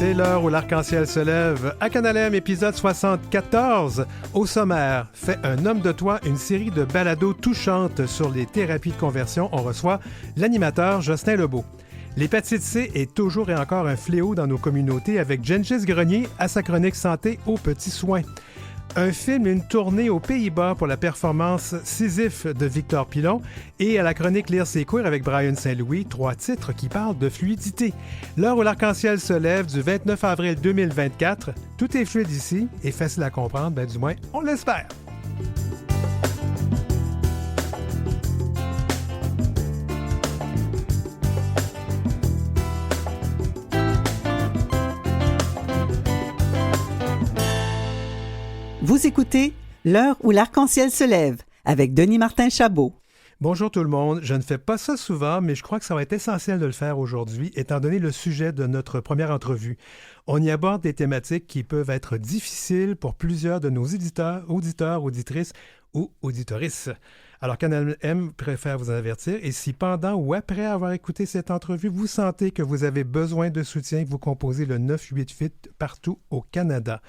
C'est l'heure où l'arc-en-ciel se lève. À Canalem, épisode 74. Au sommaire, Fais un homme de toi, une série de balados touchantes sur les thérapies de conversion. On reçoit l'animateur Jocelyn Lebeau. L'hépatite C est toujours et encore un fléau dans nos communautés avec Gengis Grenier à sa chronique santé aux petits soins. Un film et une tournée aux Pays-Bas pour la performance Sisyphe de Victor Pilon et à la chronique Lire ses cours avec Brian Saint-Louis, 3 titres qui parlent de fluidité. L'heure où l'arc-en-ciel se lève du 29 avril 2024. Tout est fluide ici et facile à comprendre, ben du moins, on l'espère. Vous écoutez L'heure où l'arc-en-ciel se lève avec Denis Martin Chabot. Bonjour tout le monde. Je ne fais pas ça souvent, mais je crois que ça va être essentiel de le faire aujourd'hui, étant donné le sujet de notre première entrevue. On y aborde des thématiques qui peuvent être difficiles pour plusieurs de nos auditeurs, auditrices ou auditorices. Alors, Canal M préfère vous avertir, et si pendant ou après avoir écouté cette entrevue, vous sentez que vous avez besoin de soutien, vous composez le 988 partout au Canada.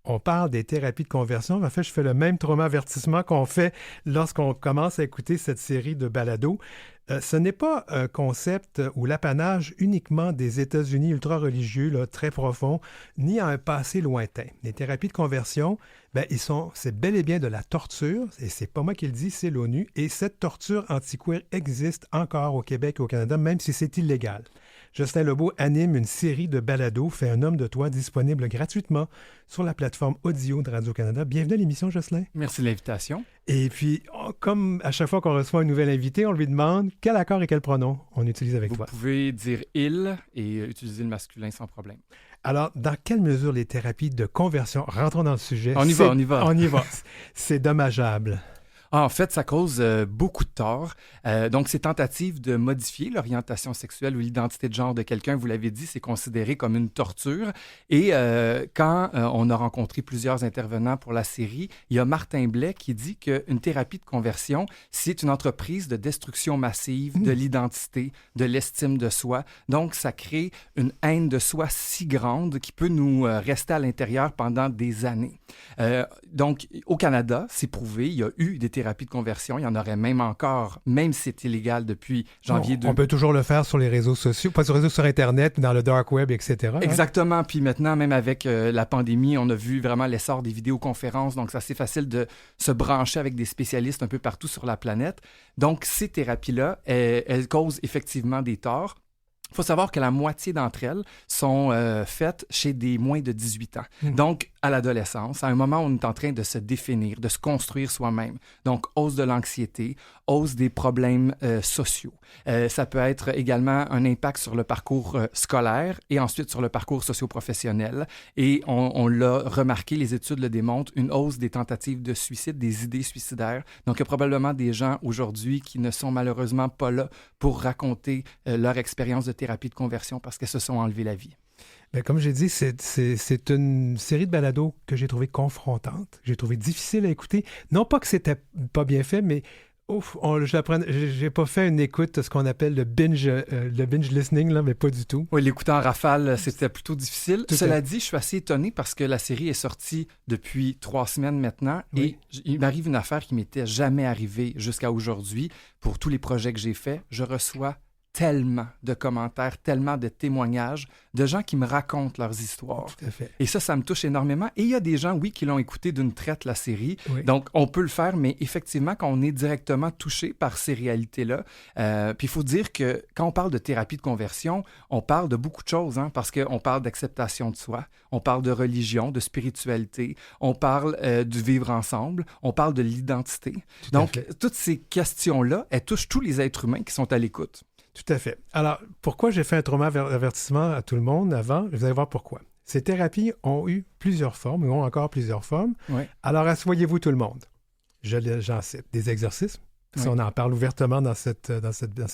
On parle des thérapies de conversion. En fait, je fais le même trauma-avertissement qu'on fait lorsqu'on commence à écouter cette série de balados. Ce n'est pas un concept ou l'apanage uniquement des États-Unis ultra-religieux, là, très profonds, ni à un passé lointain. Les thérapies de conversion, c'est bel et bien de la torture, et c'est pas moi qui le dis, c'est l'ONU, et cette torture anti-queer existe encore au Québec et au Canada, même si c'est illégal. Jocelyn Lebeau anime une série de balados Fais un homme de toi disponible gratuitement sur la plateforme audio de Radio-Canada. Bienvenue à l'émission, Jocelyn. Merci de l'invitation. Et puis, comme à chaque fois qu'on reçoit un nouvel invité, on lui demande quel accord et quel pronom on utilise avec toi. Vous pouvez dire « il » et utiliser le masculin sans problème. Alors, dans quelle mesure les thérapies de conversion, rentrons dans le sujet. On y va. C'est dommageable. En fait, ça cause beaucoup de tort. Donc, ces tentatives de modifier l'orientation sexuelle ou l'identité de genre de quelqu'un, vous l'avez dit, c'est considéré comme une torture. Et quand on a rencontré plusieurs intervenants pour la série, il y a Martin Blais qui dit qu'une thérapie de conversion, c'est une entreprise de destruction massive de l'identité, de l'estime de soi. Donc, ça crée une haine de soi si grande qui peut nous rester à l'intérieur pendant des années. Donc, au Canada, c'est prouvé, il y a eu des thérapies de conversion. Il y en aurait même encore, même si c'est illégal depuis janvier 2000. On peut toujours le faire sur les réseaux sociaux, pas sur les réseaux, sur Internet, dans le dark web, etc. Exactement. Hein? Puis maintenant, même avec la pandémie, on a vu vraiment l'essor des vidéoconférences. Donc, c'est assez facile de se brancher avec des spécialistes un peu partout sur la planète. Donc, ces thérapies-là, elles causent effectivement des torts. Il faut savoir que la moitié d'entre elles sont faites chez des moins de 18 ans. Donc, à l'adolescence, à un moment où on est en train de se définir, de se construire soi-même. Donc, hausse de l'anxiété, hausse des problèmes sociaux. Ça peut être également un impact sur le parcours scolaire et ensuite sur le parcours socio-professionnel. Et on l'a remarqué, les études le démontrent, une hausse des tentatives de suicide, des idées suicidaires. Donc, il y a probablement des gens aujourd'hui qui ne sont malheureusement pas là pour raconter leur expérience de thérapie de conversion parce qu'elles se sont enlevées la vie. Bien, comme j'ai dit, c'est une série de balados que j'ai trouvé confrontante, j'ai trouvé difficile à écouter. Non pas que c'était pas bien fait, mais j'ai pas fait une écoute, ce qu'on appelle le binge listening, là, mais pas du tout. Oui, l'écouter en rafale, c'était plutôt difficile. Cela dit, je suis assez étonné parce que la série est sortie depuis 3 semaines maintenant et il m'arrive une affaire qui m'était jamais arrivée jusqu'à aujourd'hui. Pour tous les projets que j'ai faits, je reçois tellement de commentaires, tellement de témoignages de gens qui me racontent leurs histoires. Tout à fait. Et ça me touche énormément. Et il y a des gens, oui, qui l'ont écouté d'une traite, la série. Oui. Donc, on peut le faire, mais effectivement, quand on est directement touché par ces réalités-là, puis il faut dire que quand on parle de thérapie de conversion, on parle de beaucoup de choses, hein, parce qu'on parle d'acceptation de soi, on parle de religion, de spiritualité, on parle du vivre ensemble, on parle de l'identité. Donc, toutes ces questions-là, elles touchent tous les êtres humains qui sont à l'écoute. Tout à fait. Alors, pourquoi j'ai fait un trauma-avertissement à tout le monde avant? Vous allez voir pourquoi. Ces thérapies ont eu plusieurs formes, ou ont encore plusieurs formes. Oui. Alors, asseyez-vous tout le monde. J'en cite des exercices. Oui. On en parle ouvertement dans ces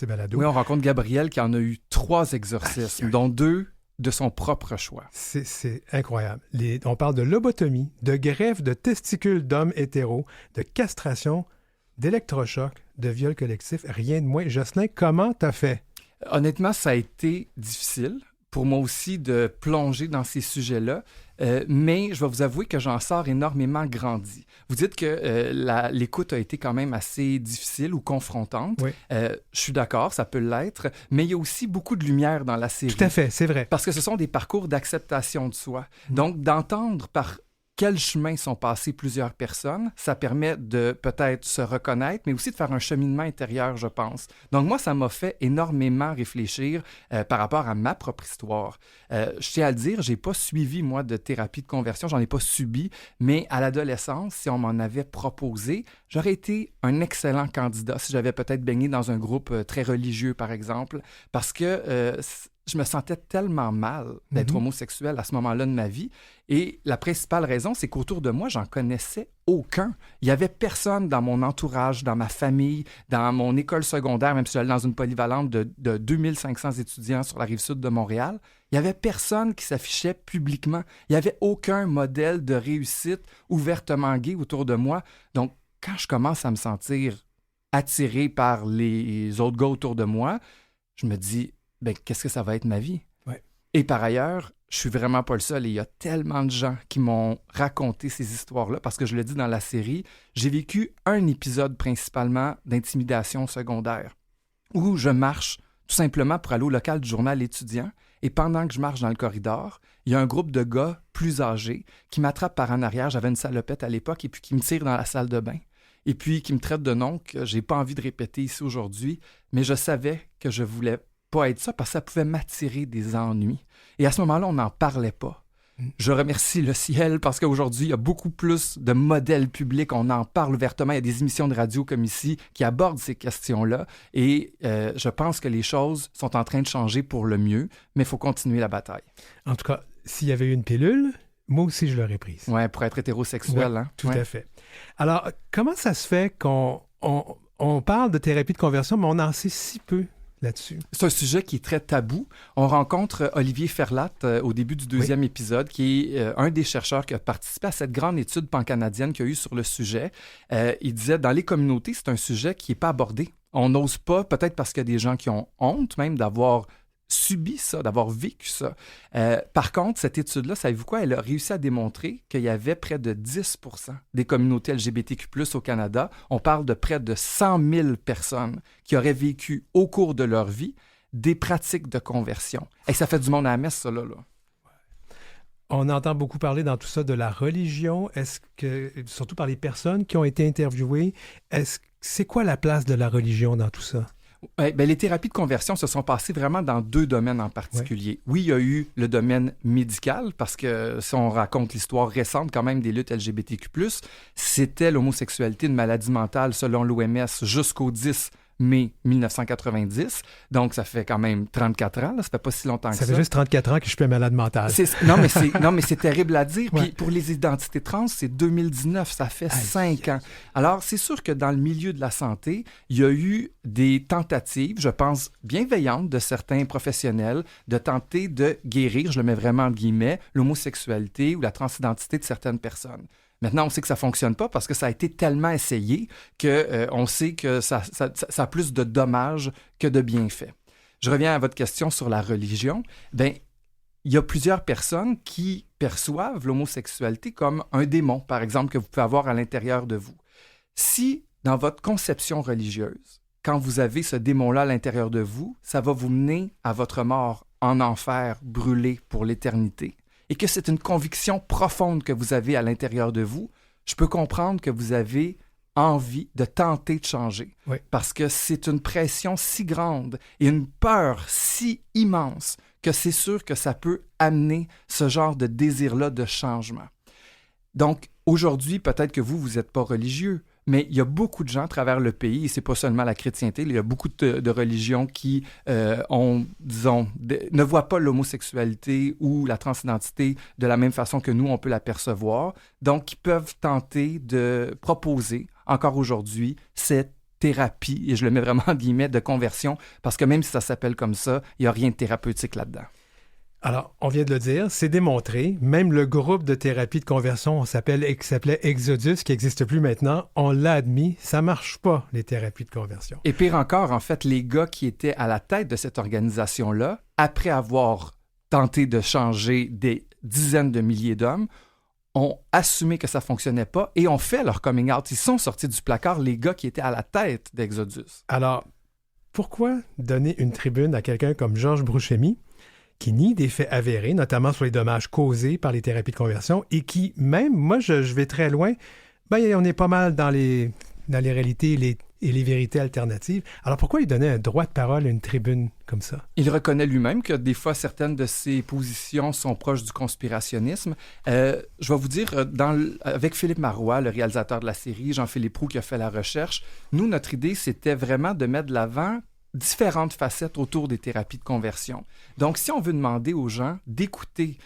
balados. Oui, on rencontre Gabriel qui en a eu 3 exorcismes, dont 2 de son propre choix. C'est incroyable. On parle de lobotomie, de greffe de testicules d'hommes hétéros, de castration, d'électrochoc, de viol collectif, rien de moins. Jocelyn, comment t'as fait? Honnêtement, ça a été difficile. pour moi aussi de plonger dans ces sujets-là. Mais je vais vous avouer que j'en sors énormément grandi. Vous dites que l'écoute a été quand même assez difficile ou confrontante. Oui. Je suis d'accord, ça peut l'être, mais il y a aussi beaucoup de lumière dans la série. Tout à fait, c'est vrai. Parce que ce sont des parcours d'acceptation de soi. Donc, d'entendre par quel chemin sont passées plusieurs personnes, ça permet de peut-être se reconnaître, mais aussi de faire un cheminement intérieur, je pense. Donc moi, ça m'a fait énormément réfléchir par rapport à ma propre histoire. Je tiens à le dire, j'ai pas suivi, moi, de thérapie de conversion, j'en ai pas subi, mais à l'adolescence, si on m'en avait proposé, j'aurais été un excellent candidat si j'avais peut-être baigné dans un groupe très religieux, par exemple, parce que je me sentais tellement mal d'être homosexuel à ce moment-là de ma vie. Et la principale raison, c'est qu'autour de moi, j'en connaissais aucun. Il n'y avait personne dans mon entourage, dans ma famille, dans mon école secondaire, même si j'allais dans une polyvalente de 2500 étudiants sur la Rive-Sud de Montréal. Il n'y avait personne qui s'affichait publiquement. Il n'y avait aucun modèle de réussite ouvertement gay autour de moi. Donc, quand je commence à me sentir attiré par les autres gars autour de moi, je me dis, qu'est-ce que ça va être ma vie? Ouais. Et par ailleurs, je suis vraiment pas le seul. Et il y a tellement de gens qui m'ont raconté ces histoires-là, parce que je le dis dans la série, j'ai vécu un épisode principalement d'intimidation secondaire, où je marche tout simplement pour aller au local du journal étudiant, et pendant que je marche dans le corridor, il y a un groupe de gars plus âgés qui m'attrapent par en arrière, j'avais une salopette à l'époque, et puis qui me tirent dans la salle de bain, et puis qui me traitent de noms que j'ai pas envie de répéter ici aujourd'hui, mais je savais que je voulais pas être ça parce que ça pouvait m'attirer des ennuis. Et à ce moment-là, on n'en parlait pas. Je remercie le ciel parce qu'aujourd'hui, il y a beaucoup plus de modèles publics. On en parle ouvertement. Il y a des émissions de radio comme ici qui abordent ces questions-là. Et je pense que les choses sont en train de changer pour le mieux, mais il faut continuer la bataille. En tout cas, s'il y avait eu une pilule, moi aussi, je l'aurais prise. Oui, pour être hétérosexuel. Ouais, hein? Tout à fait. Alors, comment ça se fait qu'on parle de thérapie de conversion, mais on en sait si peu là-dessus? C'est un sujet qui est très tabou. On rencontre Olivier Ferlat au début du deuxième épisode, qui est un des chercheurs qui a participé à cette grande étude pan-canadienne qu'il y a eu sur le sujet. Il disait, dans les communautés, c'est un sujet qui n'est pas abordé. On n'ose pas, peut-être parce qu'il y a des gens qui ont honte même d'avoir subi ça, d'avoir vécu ça. Par contre, cette étude-là, savez-vous quoi? Elle a réussi à démontrer qu'il y avait près de 10% des communautés LGBTQ+ au Canada. On parle de près de 100 000 personnes qui auraient vécu au cours de leur vie des pratiques de conversion. Et ça fait du monde à la messe, ça, là. On entend beaucoup parler dans tout ça de la religion. Est-ce que, surtout par les personnes qui ont été interviewées, c'est quoi la place de la religion dans tout ça? Les thérapies de conversion se sont passées vraiment dans deux domaines en particulier. Oui, il y a eu le domaine médical, parce que si on raconte l'histoire récente quand même des luttes LGBTQ+, c'était l'homosexualité une maladie mentale selon l'OMS jusqu'au 10 mai 1990. Donc, ça fait quand même 34 ans. Là. Ça fait pas si longtemps que ça. Ça fait juste 34 ans que je suis plus malade mental. Non, mais c'est terrible à dire. Puis pour les identités trans, c'est 2019. Ça fait 5 ans. Alors, c'est sûr que dans le milieu de la santé, il y a eu des tentatives, je pense, bienveillantes de certains professionnels de tenter de guérir, je le mets vraiment en guillemets, l'homosexualité ou la transidentité de certaines personnes. Maintenant, on sait que ça ne fonctionne pas parce que ça a été tellement essayé qu'on sait que ça a plus de dommages que de bienfaits. Je reviens à votre question sur la religion. Il y a plusieurs personnes qui perçoivent l'homosexualité comme un démon, par exemple, que vous pouvez avoir à l'intérieur de vous. Si, dans votre conception religieuse, quand vous avez ce démon-là à l'intérieur de vous, ça va vous mener à votre mort en enfer, brûlé pour l'éternité, et que c'est une conviction profonde que vous avez à l'intérieur de vous, je peux comprendre que vous avez envie de tenter de changer. Oui. Parce que c'est une pression si grande et une peur si immense que c'est sûr que ça peut amener ce genre de désir-là de changement. Donc, aujourd'hui, peut-être que vous n'êtes pas religieux, mais il y a beaucoup de gens à travers le pays, et c'est pas seulement la chrétienté, il y a beaucoup de religions qui ne voient pas l'homosexualité ou la transidentité de la même façon que nous, on peut la percevoir. Donc, ils peuvent tenter de proposer, encore aujourd'hui, cette thérapie, et je le mets vraiment en guillemets, de conversion, parce que même si ça s'appelle comme ça, il n'y a rien de thérapeutique là-dedans. Alors, on vient de le dire, c'est démontré. Même le groupe de thérapie de conversion qui s'appelait Exodus, qui n'existe plus maintenant, on l'a admis, ça ne marche pas, les thérapies de conversion. Et pire encore, en fait, les gars qui étaient à la tête de cette organisation-là, après avoir tenté de changer des dizaines de milliers d'hommes, ont assumé que ça ne fonctionnait pas et ont fait leur coming out. Ils sont sortis du placard, les gars qui étaient à la tête d'Exodus. Alors, pourquoi donner une tribune à quelqu'un comme Georges Bouchemi, qui nie des faits avérés, notamment sur les dommages causés par les thérapies de conversion, et qui, même, moi, je vais très loin, on est pas mal dans les réalités et les vérités alternatives. Alors, pourquoi il donnait un droit de parole à une tribune comme ça? Il reconnaît lui-même que des fois, certaines de ses positions sont proches du conspirationnisme. Je vais vous dire, avec Philippe Marois, le réalisateur de la série, Jean-Philippe Roux qui a fait la recherche, nous, notre idée, c'était vraiment de mettre de l'avant différentes facettes autour des thérapies de conversion. Donc, si on veut demander aux gens d'écouter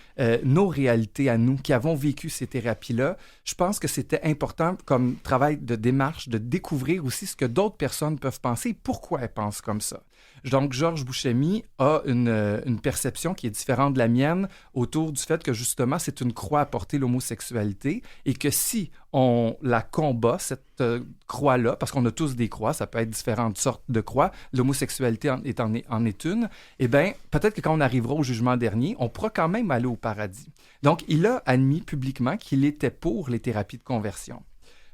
nos réalités à nous qui avons vécu ces thérapies-là, je pense que c'était important comme travail de démarche de découvrir aussi ce que d'autres personnes peuvent penser et pourquoi elles pensent comme ça. Donc, Georges Bouchemi a une perception qui est différente de la mienne autour du fait que, justement, c'est une croix à porter l'homosexualité et que si on la combat, cette croix-là, parce qu'on a tous des croix, ça peut être différentes sortes de croix, l'homosexualité en est une, eh bien, peut-être que quand on arrivera au jugement dernier, on pourra quand même aller au paradis. Donc, il a admis publiquement qu'il était pour les thérapies de conversion.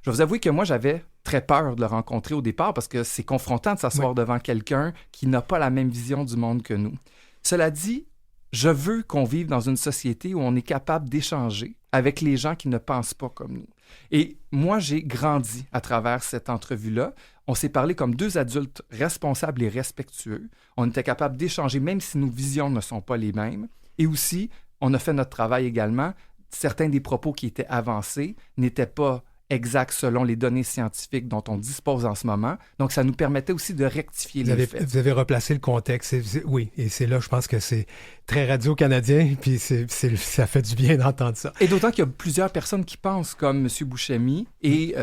Je vais vous avouer que moi, j'avais très peur de le rencontrer au départ parce que c'est confrontant de s'asseoir devant quelqu'un qui n'a pas la même vision du monde que nous. Cela dit, je veux qu'on vive dans une société où on est capable d'échanger avec les gens qui ne pensent pas comme nous. Et moi, j'ai grandi à travers cette entrevue-là. On s'est parlé comme deux adultes responsables et respectueux. On était capable d'échanger même si nos visions ne sont pas les mêmes. Et aussi, on a fait notre travail également. Certains des propos qui étaient avancés n'étaient pas exact selon les données scientifiques dont on dispose en ce moment. Donc, ça nous permettait aussi de rectifier les faits. Vous avez replacé le contexte. Oui, et c'est là, je pense que c'est très radio-canadien, puis ça fait du bien d'entendre ça. Et d'autant qu'il y a plusieurs personnes qui pensent comme M. Bouchemi et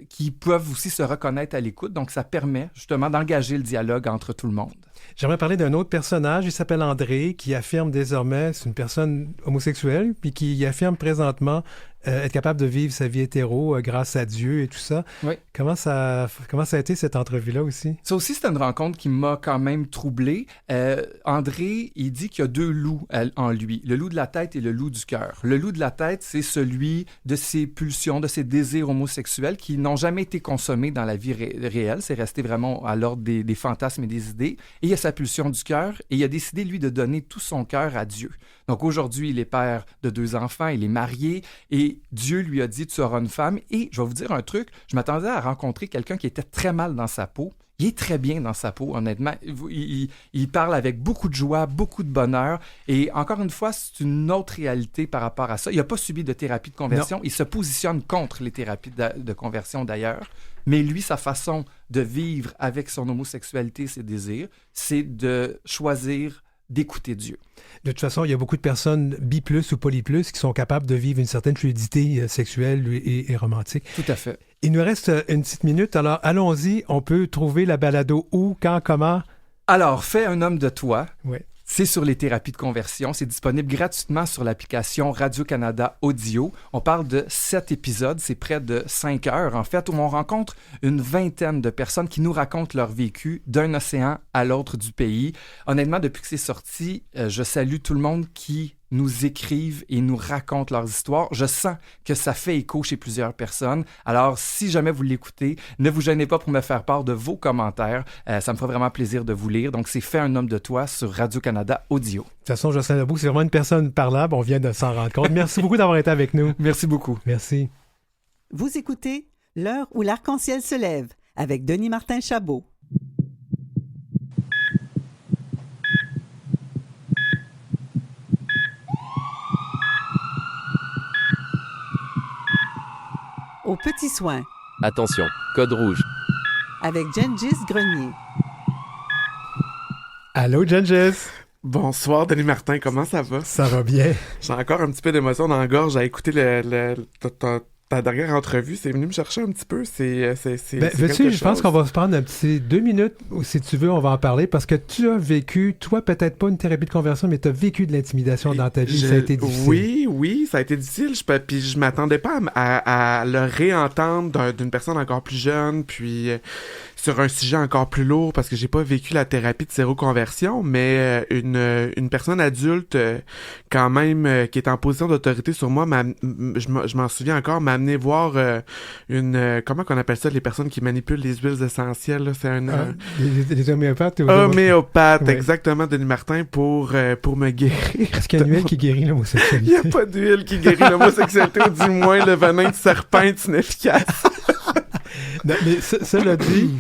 qui peuvent aussi se reconnaître à l'écoute. Donc, ça permet justement d'engager le dialogue entre tout le monde. J'aimerais parler d'un autre personnage, il s'appelle André, qui affirme désormais, c'est une personne homosexuelle, puis qui affirme présentement être capable de vivre sa vie hétéro grâce à Dieu et tout ça. Oui. Comment ça a été cette entrevue-là aussi? Ça aussi, c'est une rencontre qui m'a quand même troublé. André, il dit qu'il y a deux loups en lui, le loup de la tête et le loup du cœur. Le loup de la tête, c'est celui de ses pulsions, de ses désirs homosexuels qui n'ont jamais été consommés dans la vie réelle. C'est resté vraiment à l'ordre des fantasmes et des idées. Et il y a sa pulsion du cœur et il a décidé, lui, de donner tout son cœur à Dieu. Donc aujourd'hui, il est père de 2 enfants, il est marié et Dieu lui a dit « tu auras une femme ». Et je vais vous dire un truc, je m'attendais à rencontrer quelqu'un qui était très mal dans sa peau. Il est très bien dans sa peau, honnêtement. Il parle avec beaucoup de joie, beaucoup de bonheur. Et encore une fois, c'est une autre réalité par rapport à ça. Il n'a pas subi de thérapie de conversion. Non. Il se positionne contre les thérapies de conversion d'ailleurs. Mais lui, sa façon de vivre avec son homosexualité, ses désirs, c'est de choisir d'écouter Dieu. De toute façon, il y a beaucoup de personnes bi+ ou poly+ qui sont capables de vivre une certaine fluidité sexuelle et romantique. Tout à fait. Il nous reste une petite minute, alors allons-y. On peut trouver la balado où, quand, comment? Alors, fais un homme de toi. Oui. C'est sur les thérapies de conversion. C'est disponible gratuitement sur l'application Radio-Canada Audio. On parle de 7 épisodes. C'est près de 5 heures, en fait, où on rencontre une vingtaine de personnes qui nous racontent leur vécu d'un océan à l'autre du pays. Honnêtement, depuis que c'est sorti, je salue tout le monde qui nous écrivent et nous racontent leurs histoires. Je sens que ça fait écho chez plusieurs personnes. Alors, si jamais vous l'écoutez, ne vous gênez pas pour me faire part de vos commentaires. Ça me fera vraiment plaisir de vous lire. Donc, c'est Fais un homme de toi sur Radio-Canada Audio. De toute façon, Jocelyn Lebout, c'est vraiment une personne parlable. On vient de s'en rendre compte. Merci beaucoup d'avoir été avec nous. Merci beaucoup. Merci. Vous écoutez L'heure où l'arc-en-ciel se lève avec Denis Martin Chabot. Aux petits soins. Attention, code rouge. Avec Gengis Grenier. Allô, Gengis. Bonsoir, Denis Martin, comment ça va? Ça va bien. J'ai encore un petit peu d'émotion dans la gorge à écouter ta dernière entrevue. C'est venu me chercher un petit peu. Veux-tu, je pense qu'on va se prendre un petit 2 minutes, ou si tu veux, on va en parler, parce que tu as vécu, toi, peut-être pas une thérapie de conversion, mais tu as vécu de l'intimidation dans ta vie. Ça a été difficile. Oui, ça a été difficile. Puis je m'attendais pas à le réentendre d'une personne encore plus jeune. Puis sur un sujet encore plus lourd, parce que j'ai pas vécu la thérapie de séroconversion, mais une personne adulte, quand même, qui est en position d'autorité sur moi, je m'en souviens encore, m'a amené voir comment qu'on appelle ça, les personnes qui manipulent les huiles essentielles, là, c'est Les homéopathes? Homéopathe, Ouais. exactement, Denis Martin, pour me guérir. Est-ce qu'il y a une huile qui guérit Il l'homosexualité? n'y a pas d'huile qui guérit l'homosexualité, ou du moins le venin de serpent est inefficace. Non, mais cela dit,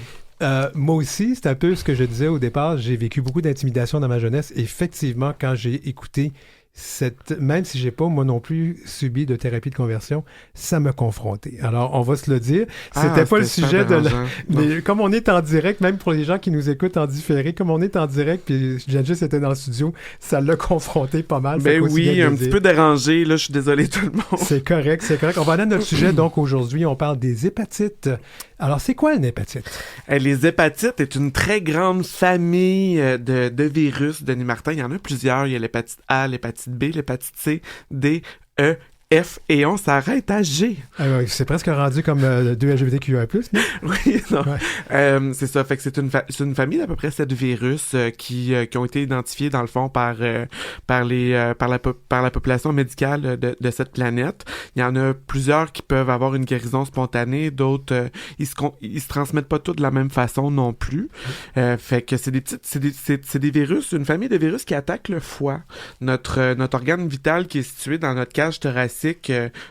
moi aussi, c'est un peu ce que je disais au départ. J'ai vécu beaucoup d'intimidation dans ma jeunesse. Effectivement, quand j'ai écouté même si j'ai pas, moi non plus, subi de thérapie de conversion, ça m'a confronté. Alors, on va se le dire. C'était pas le sujet de la... Mais comme on est en direct, même pour les gens qui nous écoutent en différé, comme on est en direct, puis Janice était dans le studio, ça l'a confronté pas mal. Ben oui, un petit peu dérangé, là, je suis désolé tout le monde. C'est correct, c'est correct. On va aller à notre sujet, donc aujourd'hui, on parle des hépatites. Alors, c'est quoi une hépatite? Les hépatites est une très grande famille de virus, Denis Martin. Il y en a plusieurs. Il y a l'hépatite A, l'hépatite B, l'hépatite C, D, E, F, et on s'arrête à G. C'est presque rendu comme 2 LGBTQIA+, non? Oui, non. Ouais. C'est ça. Fait que c'est une famille d'à peu près 7 virus qui ont été identifiés, dans le fond, par la population médicale de cette planète. Il y en a plusieurs qui peuvent avoir une guérison spontanée, d'autres, ils se transmettent pas tous de la même façon non plus. Fait que c'est des virus, une famille de virus qui attaquent le foie, notre organe vital qui est situé dans notre cage thoracique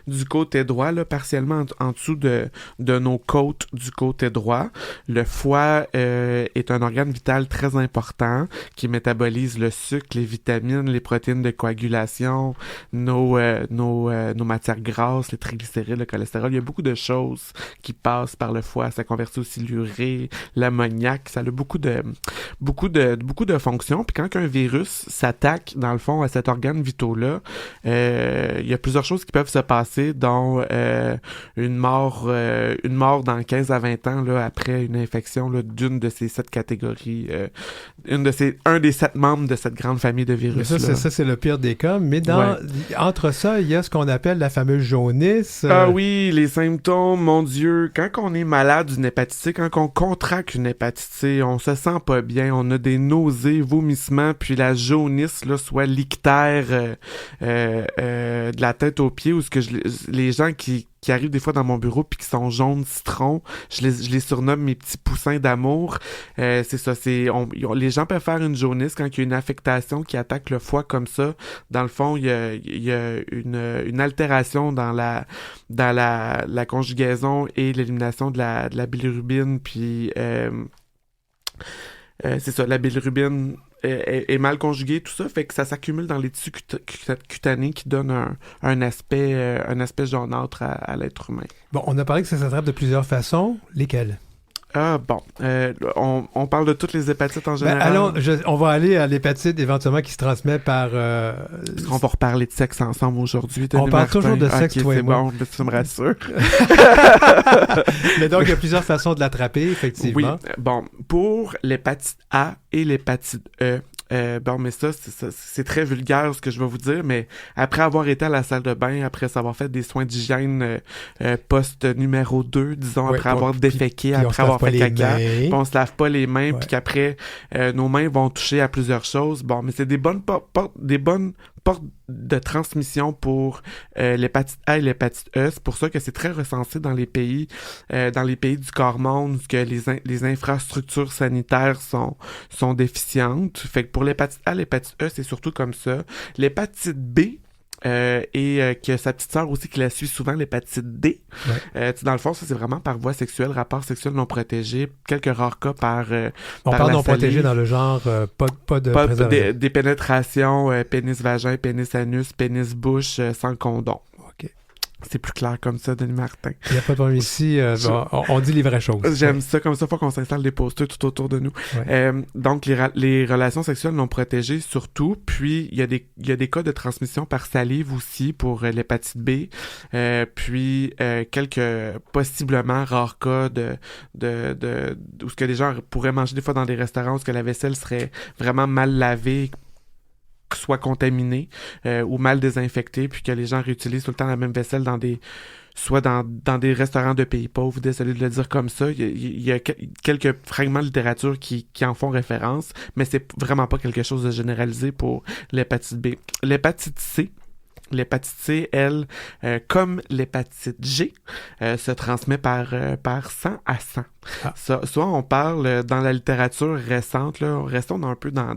du côté droit, là, partiellement en dessous de nos côtes du côté droit. Le foie est un organe vital très important qui métabolise le sucre, les vitamines, les protéines de coagulation, nos matières grasses, les triglycérides, le cholestérol. Il y a beaucoup de choses qui passent par le foie. Ça convertit aussi l'urée, l'ammoniac. Ça a beaucoup de fonctions. Puis quand un virus s'attaque, dans le fond, à cet organe vitaux-là, il y a plusieurs choses qui peuvent se passer, dont une mort dans 15 à 20 ans là, après une infection là, d'une de ces 7 catégories, un des 7 membres de cette grande famille de virus. Mais ça, c'est le pire des cas. Mais entre ça, il y a ce qu'on appelle la fameuse jaunisse. Ah oui, les symptômes, mon Dieu. Quand on est malade d'une hépatite C, quand on contracte une hépatite C, on se sent pas bien, on a des nausées, vomissements, puis la jaunisse, là, soit l'ictère de la tête aux pieds, ou ce que les gens qui arrivent des fois dans mon bureau puis qui sont jaunes citron, je les surnomme mes petits poussins d'amour. C'est ça, les gens peuvent faire une jaunisse quand il y a une affectation qui attaque le foie comme ça. Dans le fond, il y a une altération dans la conjugaison et l'élimination de la bilirubine, puis c'est ça, la bilirubine est mal conjuguée, tout ça, fait que ça s'accumule dans les tissus cutanés qui donne un aspect jaunâtre à l'être humain. Bon, on a parlé que ça s'attrape de plusieurs façons. Lesquelles? Ah bon, on parle de toutes les hépatites en général. On va aller à l'hépatite éventuellement qui se transmet par... Est-ce qu'on va reparler de sexe ensemble aujourd'hui? On parle toujours de sexe, okay, toi et moi. C'est bon, tu me rassures. Mais donc, il y a plusieurs façons de l'attraper, effectivement. Oui, bon, pour l'hépatite A et l'hépatite E, mais ça, c'est très vulgaire ce que je vais vous dire, mais après avoir été à la salle de bain, après avoir fait des soins d'hygiène post numéro 2, disons, après avoir déféqué, après avoir fait caca, puis on se lave pas les mains, puis qu'après, nos mains vont toucher à plusieurs choses. Bon, mais c'est des bonnes portes de transmission pour l'hépatite A et l'hépatite E. C'est pour ça que c'est très recensé dans les pays du quart monde, que les infrastructures sanitaires sont déficientes. Fait que pour l'hépatite A, l'hépatite E, c'est surtout comme ça. L'hépatite B, et que sa petite sœur aussi qui la suit souvent, l'hépatite D. Dans le fond, ça c'est vraiment par voie sexuelle, rapport sexuel non protégé, quelques rares cas par on parle non protégé dans le genre pas de préservatif. Des pénétrations pénis-vagin, pénis-anus, pénis-bouche sans condom. OK. C'est plus clair comme ça, Denis Martin. Il n'y a pas de problème ici. On dit les vraies choses. J'aime ça. Comme ça, il faut qu'on s'installe des posters tout autour de nous. Donc, les relations sexuelles non protégées, surtout. Puis, il y a des cas de transmission par salive aussi pour l'hépatite B. Puis, quelques possiblement rares cas où ce que les gens pourraient manger des fois dans des restaurants où ce que la vaisselle serait vraiment mal lavée, soit contaminée ou mal désinfectée, puis que les gens réutilisent tout le temps la même vaisselle dans des soit dans des restaurants de pays pauvres, désolé de le dire comme ça. Il y a quelques fragments de littérature qui en font référence, mais c'est vraiment pas quelque chose de généralisé pour l'hépatite B. L'hépatite C, elle, comme l'hépatite G, se transmet par sang à sang. Ah. Soit on parle dans la littérature récente, là, restons un peu dans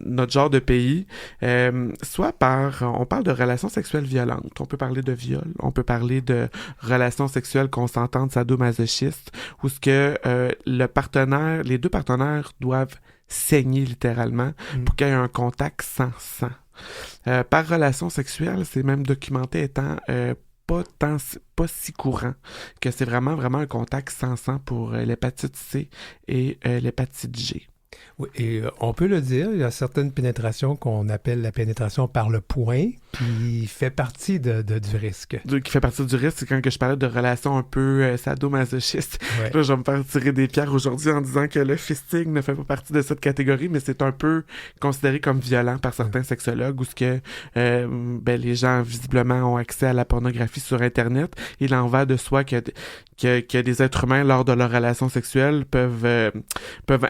notre genre de pays, soit on parle de relations sexuelles violentes. On peut parler de viol, on peut parler de relations sexuelles consentantes sadomasochistes, où ce que les deux partenaires doivent saigner littéralement pour qu'il y ait un contact sans sang. Par relation sexuelle, c'est même documenté étant pas si courant, que c'est vraiment un contact sans sang pour l'hépatite C et l'hépatite G. Oui, et on peut le dire, il y a certaines pénétrations qu'on appelle la pénétration par le poing, qui fait partie du risque. Qui fait partie du risque, c'est quand que je parlais de relations un peu sadomasochistes. Ouais. Là, je vais me faire tirer des pierres aujourd'hui en disant que le fisting ne fait pas partie de cette catégorie, mais c'est un peu considéré comme violent par certains sexologues, où ce que les gens visiblement ont accès à la pornographie sur Internet. Il en va de soi que des êtres humains, lors de leur relation sexuelle, peuvent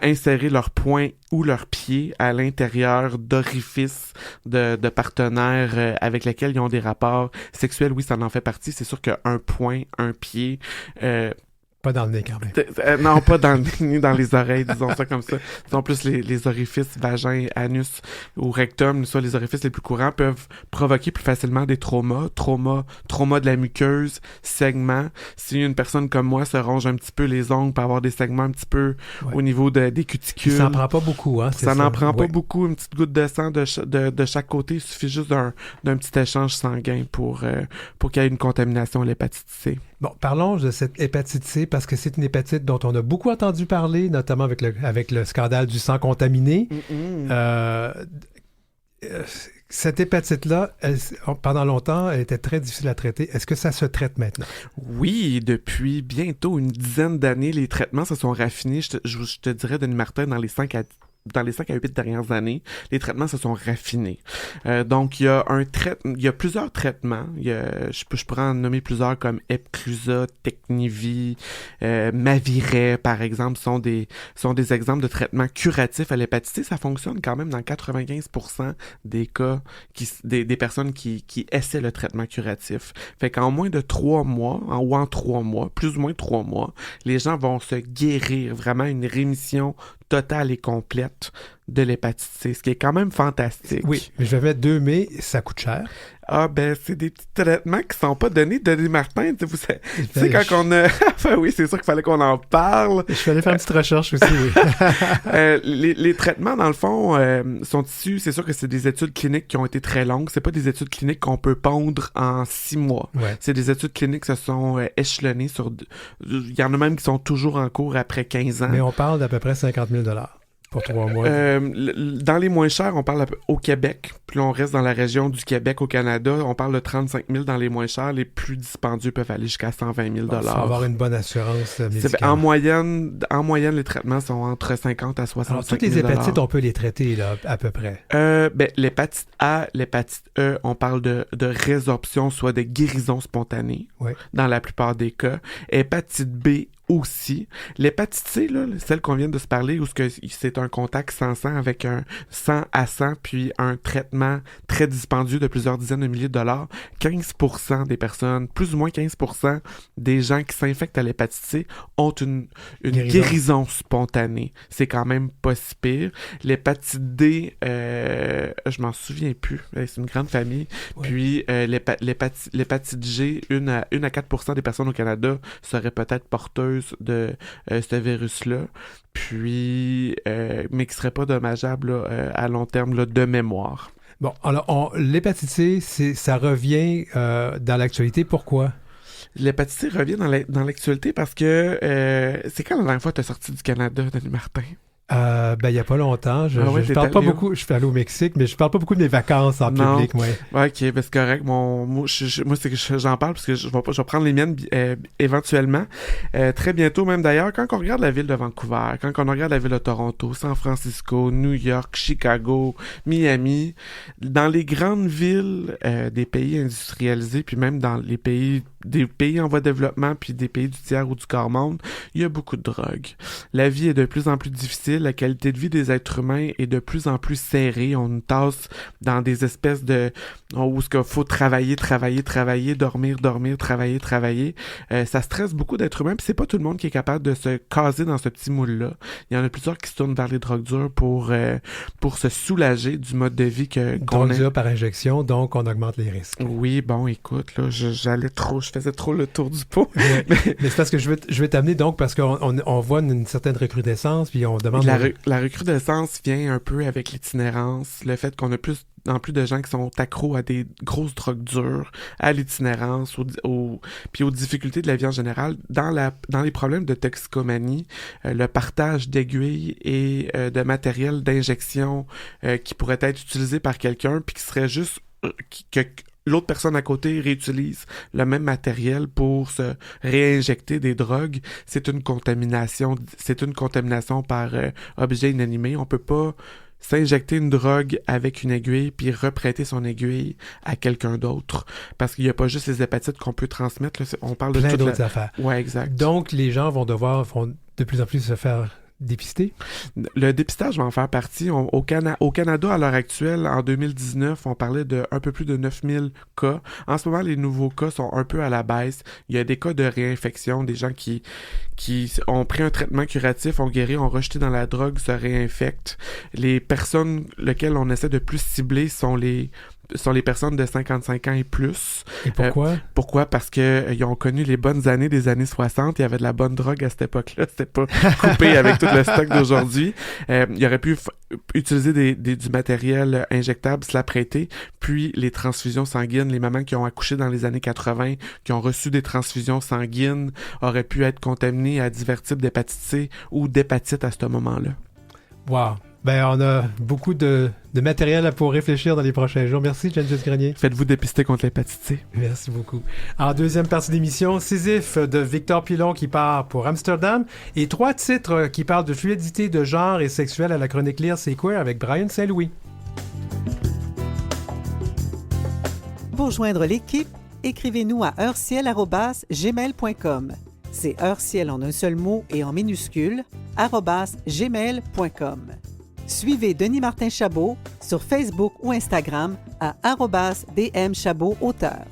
insérer leur poing ou leur pied à l'intérieur d'orifices de partenaires avec lesquels ils ont des rapports sexuels. Oui, ça en fait partie. C'est sûr qu'un poing, un pied... Pas dans le nez, quand même. Non, pas dans le nez, ni dans les oreilles, disons ça comme ça. Disons plus les orifices vagin, anus ou rectum, soit les orifices les plus courants, peuvent provoquer plus facilement des traumas de la muqueuse, saignements. Si une personne comme moi se ronge un petit peu les ongles pour avoir des saignements un petit peu au niveau des cuticules. Ça n'en prend pas beaucoup, hein? Ça n'en prend pas beaucoup, une petite goutte de sang de chaque côté. Il suffit juste d'un petit échange sanguin pour qu'il y ait une contamination à l'hépatite C. Bon, parlons de cette hépatite C parce que c'est une hépatite dont on a beaucoup entendu parler, notamment avec le scandale du sang contaminé. Cette hépatite-là, pendant longtemps, elle était très difficile à traiter. Est-ce que ça se traite maintenant? Oui, depuis bientôt une dizaine d'années, les traitements se sont raffinés. Je te dirais, Denis Martin, dans les 5 à 8 dernières années, les traitements se sont raffinés. Donc, il y a plusieurs traitements. Je pourrais en nommer plusieurs comme Epclusa, Technivy, Maviret, par exemple, sont des exemples de traitements curatifs à l'hépatite C. Ça fonctionne quand même dans 95% des cas des personnes qui essaient le traitement curatif. Fait qu'en moins de 3 mois, en 3 mois, plus ou moins 3 mois, les gens vont se guérir, vraiment une rémission totale et complète de l'hépatite C, ce qui est quand même fantastique. Oui, mais je vais mettre 2 mais ça coûte cher. Ah, c'est des petits traitements qui sont pas donnés. Denis Martin, tu sais, quand on a... Enfin oui, c'est sûr qu'il fallait qu'on en parle. Je suis allé faire une petite recherche aussi, oui. Les traitements, dans le fond, sont issus... C'est sûr que c'est des études cliniques qui ont été très longues. C'est pas des études cliniques qu'on peut pondre en 6 mois. Ouais. C'est des études cliniques qui se sont échelonnées sur... Il y en a même qui sont toujours en cours après 15 ans. Mais on parle d'à peu près 50 000 $ pour 3 mois. Dans les moins chers, on parle au Québec. Puis on reste dans la région du Québec au Canada. On parle de 35 000 dans les moins chers. Les plus dispendieux peuvent aller jusqu'à 120 000 $. Il faut avoir une bonne assurance médicale. En moyenne, les traitements sont entre 50 à 65 000 $. Alors, toutes les hépatites, on peut les traiter là, à peu près. L'hépatite A, l'hépatite E, on parle de résorption, soit de guérison spontanée, dans la plupart des cas. Hépatite B aussi. L'hépatite C, là, celle qu'on vient de se parler, où c'est un contact sans sang avec un sang à sang, puis un traitement très dispendieux de plusieurs dizaines de milliers de $, 15% des personnes, plus ou moins 15% des gens qui s'infectent à l'hépatite C ont une guérison spontanée. C'est quand même pas si pire. L'hépatite D, je m'en souviens plus. C'est une grande famille. Ouais. Puis l'hépatite G, 1 à 4% des personnes au Canada seraient peut-être porteuses de ce virus-là, puis mais qui serait pas dommageable là, à long terme là, de mémoire. Bon, alors l'hépatite C, ça revient dans l'actualité. Pourquoi? L'hépatite C revient dans l'actualité parce que c'est quand la dernière fois que tu as sorti du Canada, Denis Martin? Il y a pas longtemps. Je parle pas beaucoup. Je suis allé au Mexique, mais je parle pas beaucoup de mes vacances en public, moi. Ok, c'est correct. Moi, c'est que j'en parle parce que je vais prendre les miennes éventuellement. Très bientôt, même d'ailleurs, quand on regarde la ville de Vancouver, quand on regarde la ville de Toronto, San Francisco, New York, Chicago, Miami, dans les grandes villes des pays industrialisés, puis même dans les pays des pays en voie de développement puis des pays du tiers ou du quart-monde, il y a beaucoup de drogue. La vie est de plus en plus difficile, la qualité de vie des êtres humains est de plus en plus serrée. On nous tasse dans des espèces de... où il faut travailler, dormir, travailler. Ça stresse beaucoup d'êtres humains, puis c'est pas tout le monde qui est capable de se caser dans ce petit moule-là. Il y en a plusieurs qui se tournent vers les drogues dures pour se soulager du mode de vie qu'on drogue a. dure par injection, donc on augmente les risques. Oui, bon, écoute, là, je faisais trop le tour du pot. Mais c'est parce que je vais t'amener donc, parce qu'on voit une certaine recrudescence, puis on demande... La recrudescence vient un peu avec l'itinérance, le fait qu'on a plus de gens qui sont accros à des grosses drogues dures, à l'itinérance, puis aux difficultés de la vie en général. Dans les problèmes de toxicomanie, le partage d'aiguilles et de matériel d'injection qui pourrait être utilisé par quelqu'un, puis qui serait juste... que l'autre personne à côté réutilise le même matériel pour se réinjecter des drogues, c'est une contamination par objet inanimé. On peut pas s'injecter une drogue avec une aiguille puis reprêter son aiguille à quelqu'un d'autre. Parce qu'il n'y a pas juste les hépatites qu'on peut transmettre. Là, on parle de plein toute d'autres affaires. Ouais, exact. Donc, les gens vont de plus en plus se faire dépister? Le dépistage va en faire partie. Au Canada, à l'heure actuelle, en 2019, on parlait de un peu plus de 9000 cas. En ce moment, les nouveaux cas sont un peu à la baisse. Il y a des cas de réinfection, des gens qui ont pris un traitement curatif, ont guéri, ont rejeté dans la drogue, se réinfectent. Les personnes lesquelles on essaie de plus cibler sont les personnes de 55 ans et plus. Et pourquoi? Pourquoi? Parce que ils ont connu les bonnes années des années 60. Il y avait de la bonne drogue à cette époque-là. C'était pas coupé avec tout le stock d'aujourd'hui. Il aurait pu utiliser du matériel injectable, se l'apprêter, puis les transfusions sanguines. Les mamans qui ont accouché dans les années 80, qui ont reçu des transfusions sanguines, auraient pu être contaminées à divers types d'hépatite C ou d'hépatite à ce moment-là. Wow! Ben, on a beaucoup de matériel pour réfléchir dans les prochains jours. Merci, Geneviève Grenier. Faites-vous dépister contre l'hépatite C. Merci beaucoup. En deuxième partie d'émission, Sisyphe de Victor Pilon qui part pour Amsterdam et 3 titres qui parlent de fluidité de genre et sexuelle à la chronique Lire C'est Queer avec Brian Saint-Louis. Pour joindre l'équipe, écrivez-nous à heureciel@gmail.com. C'est heureciel en un seul mot et en minuscule, @gmail.com. Suivez Denis Martin Chabot sur Facebook ou Instagram à @DMChabotAuteur.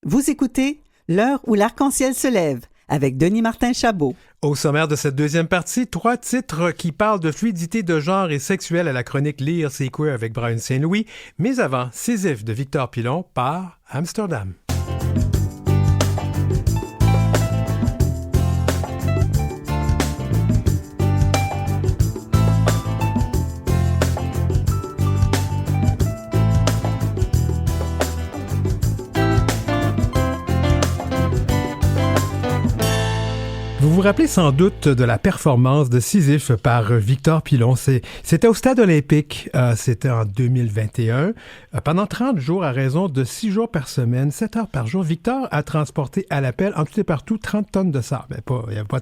Vous écoutez L'heure où l'arc-en-ciel se lève avec Denis Martin Chabot. Au sommaire de cette deuxième partie, 3 titres qui parlent de fluidité de genre et sexuelle à la chronique Lire C'est Queer avec Brian Saint-Louis. Mais avant, Sisyphe de Victor Pilon par Amsterdam. Vous vous rappelez sans doute de la performance de Sisyphe par Victor Pilon. C'était au Stade olympique, c'était en 2021. Pendant 30 jours, à raison de 6 jours par semaine, 7 heures par jour, Victor a transporté à l'appel, en tout et partout, 30 tonnes de sable. Il y avait pas,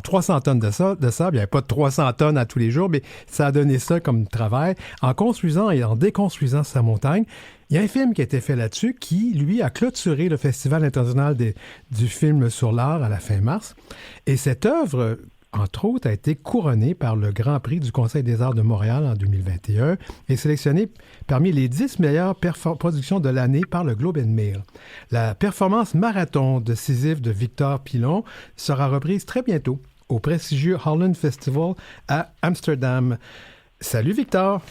300 tonnes de sable. Il n'y avait pas 300 tonnes à tous les jours, mais ça a donné ça comme travail. En construisant et en déconstruisant sa montagne, il y a un film qui a été fait là-dessus qui, lui, a clôturé le Festival international du film sur l'art à la fin mars. Et cette œuvre, entre autres, a été couronnée par le Grand Prix du Conseil des arts de Montréal en 2021 et sélectionnée parmi les 10 meilleures productions de l'année par le Globe and Mail. La performance marathon de Sisyphe de Victor Pilon sera reprise très bientôt au prestigieux Holland Festival à Amsterdam. Salut Victor!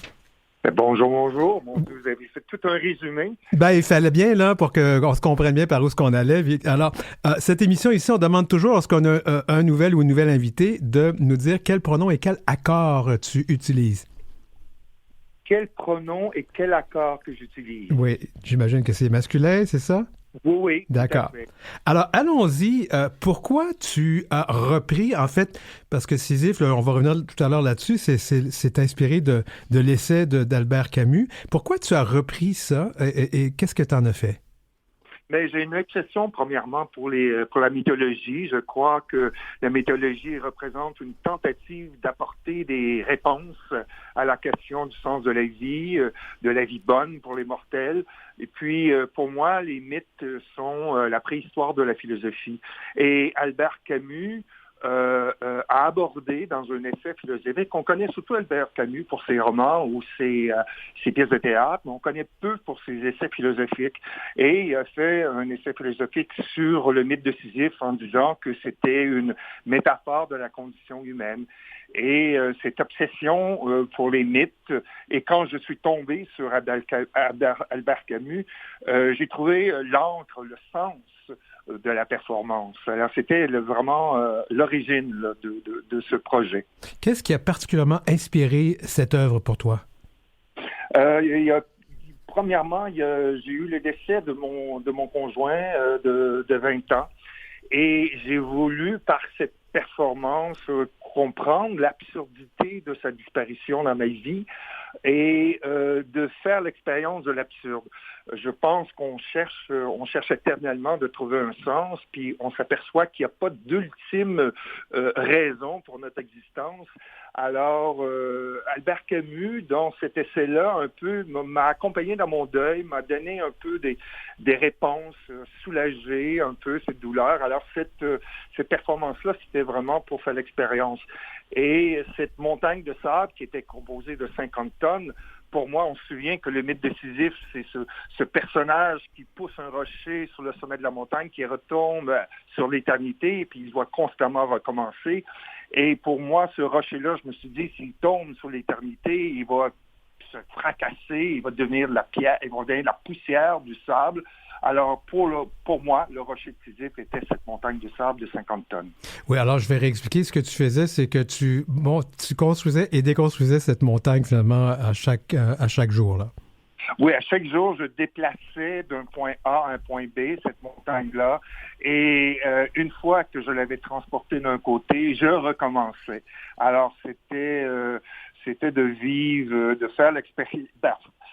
Bonjour. Mon Dieu, vous avez fait tout un résumé. Ben, il fallait bien, là, pour qu'on se comprenne bien par où est-ce qu'on allait. Alors, cette émission ici, on demande toujours, lorsqu'on a un nouvel ou une nouvelle invitée, de nous dire quel pronom et quel accord tu utilises. Quel pronom et quel accord que j'utilise? Oui, j'imagine que c'est masculin, c'est ça? Oui, oui. D'accord. Tout à fait. Alors, allons-y. Pourquoi tu as repris, en fait, parce que Sisyphe, là, on va revenir tout à l'heure là-dessus, c'est inspiré de l'essai d'Albert Camus. Pourquoi tu as repris ça et qu'est-ce que tu en as fait? Mais j'ai une obsession, premièrement, pour la mythologie. Je crois que la mythologie représente une tentative d'apporter des réponses à la question du sens de la vie bonne pour les mortels. Et puis, pour moi, les mythes sont la préhistoire de la philosophie. Et Albert Camus a abordé dans un essai philosophique. On connaît surtout Albert Camus pour ses romans ou ses pièces de théâtre, mais on connaît peu pour ses essais philosophiques. Et il a fait un essai philosophique sur le mythe de Sisyphe en disant que c'était une métaphore de la condition humaine. Et cette obsession pour les mythes, et quand je suis tombé sur Albert Camus, j'ai trouvé l'encre, le sens de la performance. Alors, c'était vraiment l'origine là, de ce projet. Qu'est-ce qui a particulièrement inspiré cette œuvre pour toi? Premièrement, j'ai eu le décès de mon conjoint de 20 ans et j'ai voulu, par cette performance, comprendre l'absurdité de sa disparition dans ma vie et de faire l'expérience de l'absurde. Je pense qu'on cherche éternellement de trouver un sens, puis on s'aperçoit qu'il n'y a pas d'ultime raison pour notre existence. Alors, Albert Camus, dans cet essai-là, un peu, m'a accompagné dans mon deuil, m'a donné un peu des réponses, soulagées un peu cette douleur. Alors, cette performance-là, c'était vraiment pour faire l'expérience. Et cette montagne de sable qui était composée de 50 tonnes, pour moi, on se souvient que le mythe de Sisyphe, c'est ce personnage qui pousse un rocher sur le sommet de la montagne, qui retombe sur l'éternité, et puis il doit constamment recommencer. Et pour moi, ce rocher-là, je me suis dit, s'il tombe sur l'éternité, il va se fracasser, il va devenir de la pierre, il va devenir de la poussière, du sable. Alors, pour moi, le rocher de Sisyphe était cette montagne de sable de 50 tonnes. Oui, alors je vais réexpliquer ce que tu faisais, c'est que tu construisais et déconstruisais cette montagne finalement à chaque jour, là. Oui, à chaque jour, je déplaçais d'un point A à un point B, cette montagne-là, et une fois que je l'avais transportée d'un côté, je recommençais. Alors, c'était de vivre, de faire l'expérience,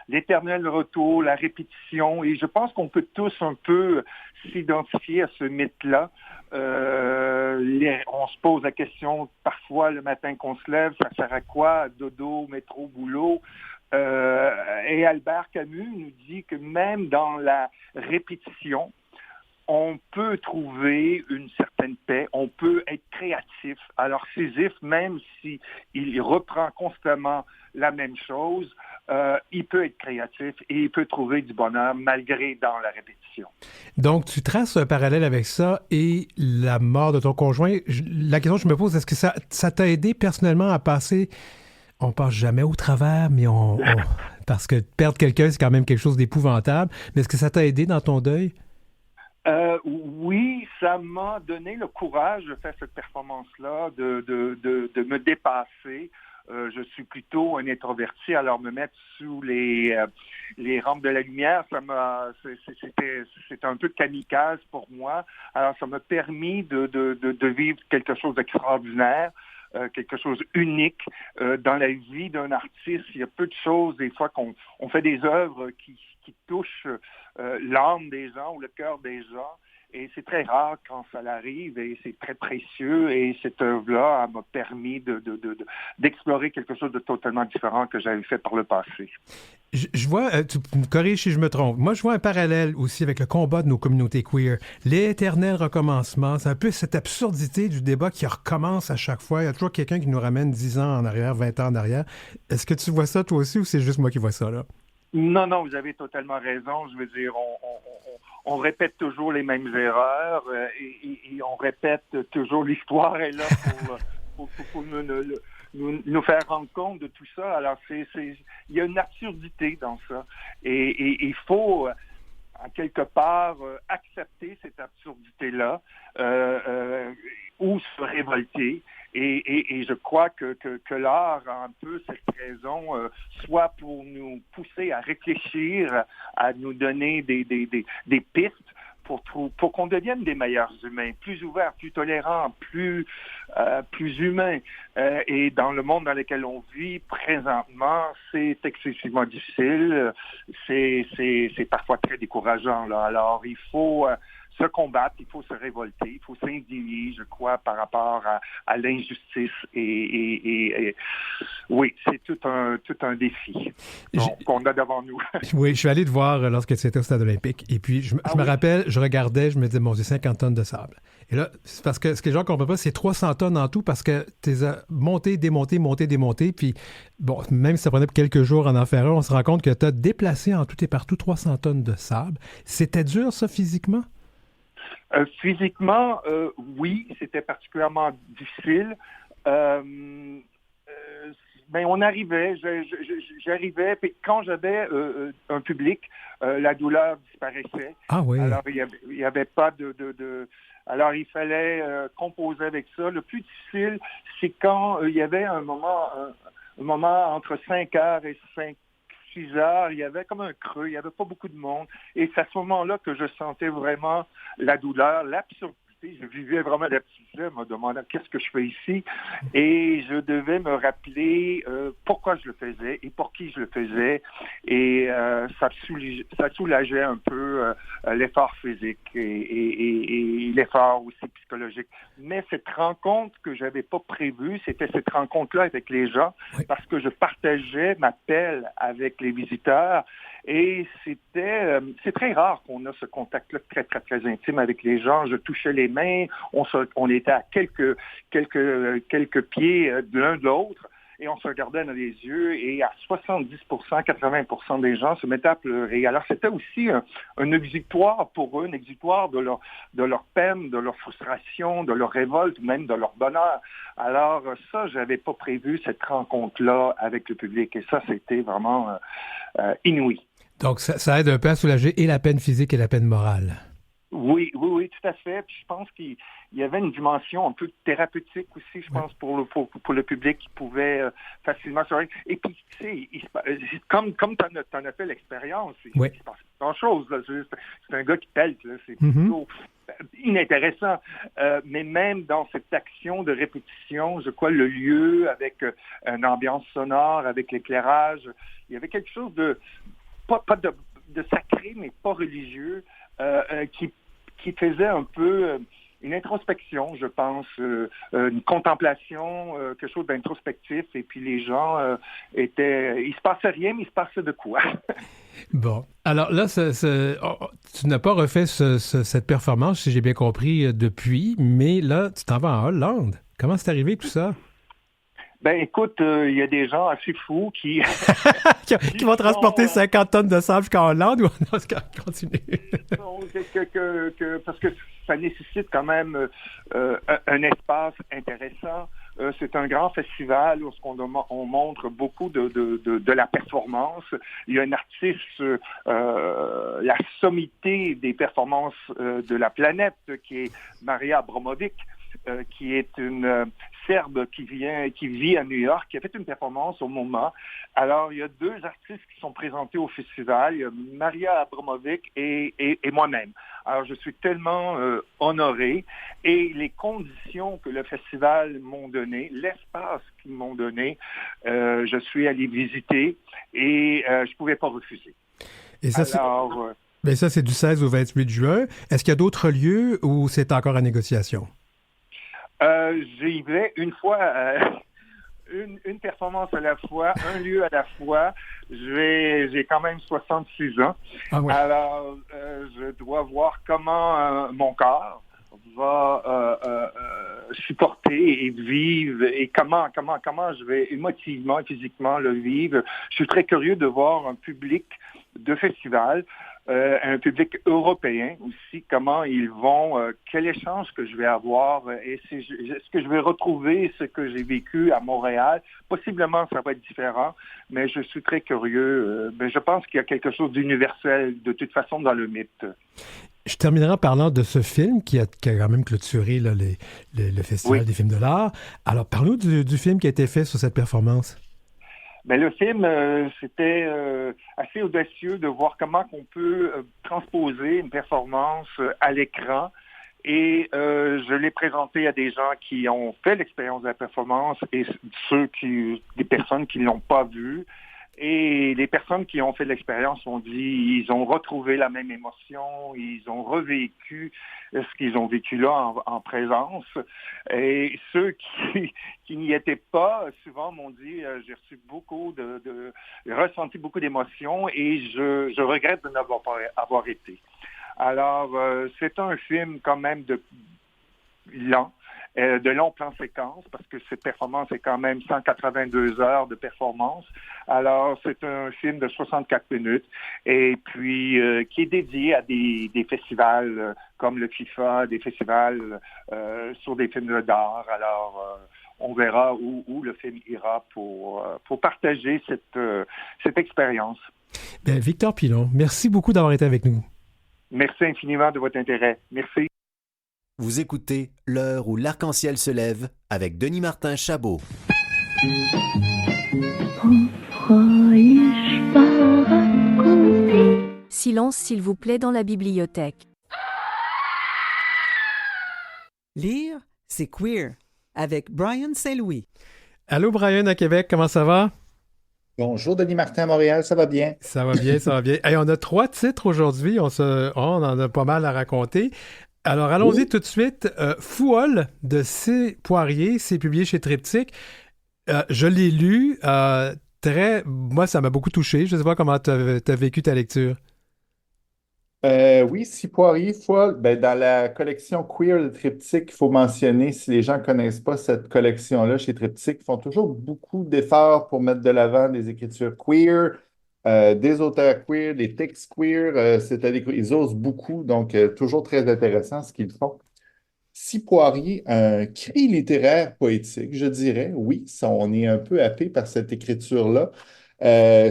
l'éternel retour, la répétition, et je pense qu'on peut tous un peu s'identifier à ce mythe-là. On se pose la question parfois le matin qu'on se lève, ça sert à quoi? Dodo, métro, boulot. Et Albert Camus nous dit que même dans la répétition, on peut trouver une certaine paix, on peut être créatif. Alors Sisyphe, même s'il reprend constamment la même chose, il peut être créatif et il peut trouver du bonheur malgré dans la répétition. Donc, tu traces un parallèle avec ça et la mort de ton conjoint. La question que je me pose, est-ce que ça t'a aidé personnellement à passer... On passe jamais au travers, mais parce que perdre quelqu'un, c'est quand même quelque chose d'épouvantable. Mais est-ce que ça t'a aidé dans ton deuil? Oui, ça m'a donné le courage de faire cette performance-là, de me dépasser. Je suis plutôt un introverti, alors me mettre sous les rampes de la lumière, c'était un peu kamikaze pour moi. Alors ça m'a permis de vivre quelque chose d'extraordinaire. Quelque chose unique dans la vie d'un artiste. Il y a peu de choses, des fois, qu'on fait des œuvres qui touchent l'âme des gens ou le cœur des gens. Et c'est très rare quand ça arrive et c'est très précieux. Et cette œuvre-là m'a permis d'explorer quelque chose de totalement différent que j'avais fait par le passé. Je vois, tu me corriges si je me trompe, moi je vois un parallèle aussi avec le combat de nos communautés queer. L'éternel recommencement, c'est un peu cette absurdité du débat qui recommence à chaque fois. Il y a toujours quelqu'un qui nous ramène 10 ans en arrière, 20 ans en arrière. Est-ce que tu vois ça toi aussi ou c'est juste moi qui vois ça là? Non, vous avez totalement raison. Je veux dire, on répète toujours les mêmes erreurs et on répète toujours l'histoire est là pour nous faire rendre compte de tout ça. Alors, il y a une absurdité dans ça. Et il faut, à quelque part, accepter cette absurdité-là ou se révolter. Et je crois que l'art a un peu cette raison, soit pour nous pousser à réfléchir, à nous donner des pistes pour qu'on devienne des meilleurs humains, plus ouverts, plus tolérants, plus humains. Et dans le monde dans lequel on vit présentement, c'est excessivement difficile. C'est parfois très décourageant, là. Alors, il faut se combattre, il faut se révolter, il faut s'indigner, je crois, par rapport à l'injustice. Et oui, c'est tout un défi qu'on a devant nous. Oui, je suis allé te voir lorsque tu étais au Stade olympique. Et puis, je me rappelle, je regardais, je me disais, bon, j'ai 50 tonnes de sable. Et là, c'est parce que ce que les gens ne comprennent pas, c'est 300 tonnes en tout parce que tu les as montées, démontées, montées, démontées. Puis, bon, même si ça prenait quelques jours en faire un, on se rend compte que tu as déplacé en tout et partout 300 tonnes de sable. C'était dur, ça, physiquement? Physiquement, oui, c'était particulièrement difficile. Mais on arrivait, j'arrivais, puis quand j'avais un public, la douleur disparaissait. Ah oui. Alors, il y avait pas de... Alors, il fallait composer avec ça. Le plus difficile, c'est quand il y avait un moment entre 5 heures et 6 heures, il y avait comme un creux, il n'y avait pas beaucoup de monde. Et c'est à ce moment-là que je sentais vraiment la douleur, l'absurdité. Je vivais vraiment l'absurdité, me demandant qu'est-ce que je fais ici. Et je devais me rappeler pourquoi je le faisais et pour qui je le faisais. Et ça soulageait un peu l'effort physique et l'effort aussi psychologique. Mais cette rencontre que je n'avais pas prévue, c'était cette rencontre-là avec les gens, parce que je partageais ma pelle avec les visiteurs. Et c'est très rare qu'on a ce contact-là très, très, très intime avec les gens. Je touchais les mains, on était à quelques pieds de l'un de l'autre, et on se regardait dans les yeux, et à 70%, 80% des gens se mettaient à pleurer. Alors, c'était aussi une exutoire pour eux, une exutoire de leur peine, de leur frustration, de leur révolte, même de leur bonheur. Alors, ça, j'avais pas prévu cette rencontre-là avec le public, et ça, c'était vraiment inouï. Donc, ça aide un peu à soulager et la peine physique et la peine morale. Oui, tout à fait. Puis je pense qu'il y avait une dimension un peu thérapeutique aussi, je pense, pour le public qui pouvait facilement se... Et puis, tu sais, comme tu en as fait l'expérience, il se passe grand-chose. Là. C'est un gars qui pèle, là. C'est plutôt inintéressant. Mais même dans cette action de répétition, je crois, le lieu, avec une ambiance sonore, avec l'éclairage, il y avait quelque chose de... pas de sacré, mais pas religieux, qui faisait un peu une introspection, je pense, une contemplation, quelque chose d'introspectif, et puis les gens il se passait rien, mais il se passait de quoi. Bon. Alors là, tu n'as pas refait cette performance, si j'ai bien compris, depuis, mais là, tu t'en vas en Hollande. Comment c'est arrivé tout ça? Ben écoute, il y a des gens assez fous qui vont transporter 50 tonnes de sable jusqu'en Hollande ou non, continue. Parce que ça nécessite quand même un espace intéressant. C'est un grand festival où on montre beaucoup de la performance. Il y a un artiste, la sommité des performances de la planète, qui est Maria Abramovic, qui est une Serbe qui vit à New York, qui a fait une performance au MoMA. Alors, il y a 2 artistes qui sont présentés au festival. Il y a Maria Abramovic et moi-même. Alors, je suis tellement honoré. Et les conditions que le festival m'ont donné, l'espace qu'ils m'ont donné, je suis allé visiter et je ne pouvais pas refuser. Et ça, ça, c'est du 16 au 28 juin. Est-ce qu'il y a d'autres lieux où c'est encore en négociation? J'y vais une fois, une performance à la fois, un lieu à la fois. J'ai quand même 66 ans. Ah ouais. Alors, je dois voir comment mon corps va supporter et vivre, et comment je vais émotivement et physiquement le vivre. Je suis très curieux de voir un public de festival, un public européen aussi, comment ils vont, quel échange que je vais avoir, et est-ce que je vais retrouver ce que j'ai vécu à Montréal. Possiblement, ça va être différent, mais je suis très curieux. Mais je pense qu'il y a quelque chose d'universel, de toute façon, dans le mythe. Je terminerai en parlant de ce film qui a quand même clôturé là, le Festival des films de l'art. Alors, parle-nous du film qui a été fait sur cette performance. Ben, le film, c'était assez audacieux de voir comment on peut transposer une performance à l'écran. Et je l'ai présenté à des gens qui ont fait l'expérience de la performance et des personnes qui l'ont pas vu. Et les personnes qui ont fait l'expérience ont dit ils ont retrouvé la même émotion, ils ont revécu ce qu'ils ont vécu là en présence. Et ceux qui n'y étaient pas, souvent m'ont dit j'ai reçu j'ai ressenti beaucoup d'émotions et je regrette de n'avoir pas avoir été. Alors, c'est un film quand même lent, de long plan séquence, parce que cette performance est quand même 182 heures de performance. Alors, c'est un film de 64 minutes, et puis qui est dédié à des festivals comme le FIFA, des festivals sur des films d'art. Alors, on verra où le film ira pour partager cette expérience. Bien, Victor Pilon, merci beaucoup d'avoir été avec nous. Merci infiniment de votre intérêt. Merci. Vous écoutez L'heure où l'arc-en-ciel se lève avec Denis Martin Chabot. Silence s'il vous plaît dans la bibliothèque. Lire, c'est queer, avec Brian Saint-Louis. Allô, Brian à Québec, comment ça va? Bonjour, Denis Martin à Montréal, ça va bien? Ça va bien, ça va bien. Hey, on a 3 titres aujourd'hui, on en a pas mal à raconter. Alors, allons-y tout de suite. Fouol de C. Poirier, c'est publié chez Triptyque. Je l'ai lu, moi, ça m'a beaucoup touché. Je ne sais pas comment tu as vécu ta lecture. Oui, Si Poirier, Folle, ben, dans la collection Queer de Triptyque, il faut mentionner, si les gens ne connaissent pas cette collection-là chez Triptyque, ils font toujours beaucoup d'efforts pour mettre de l'avant des écritures queer, des auteurs queer, des textes queer, ils osent beaucoup, donc toujours très intéressant ce qu'ils font. Si Poirier, un cri littéraire poétique, je dirais, oui, on est un peu happé par cette écriture-là.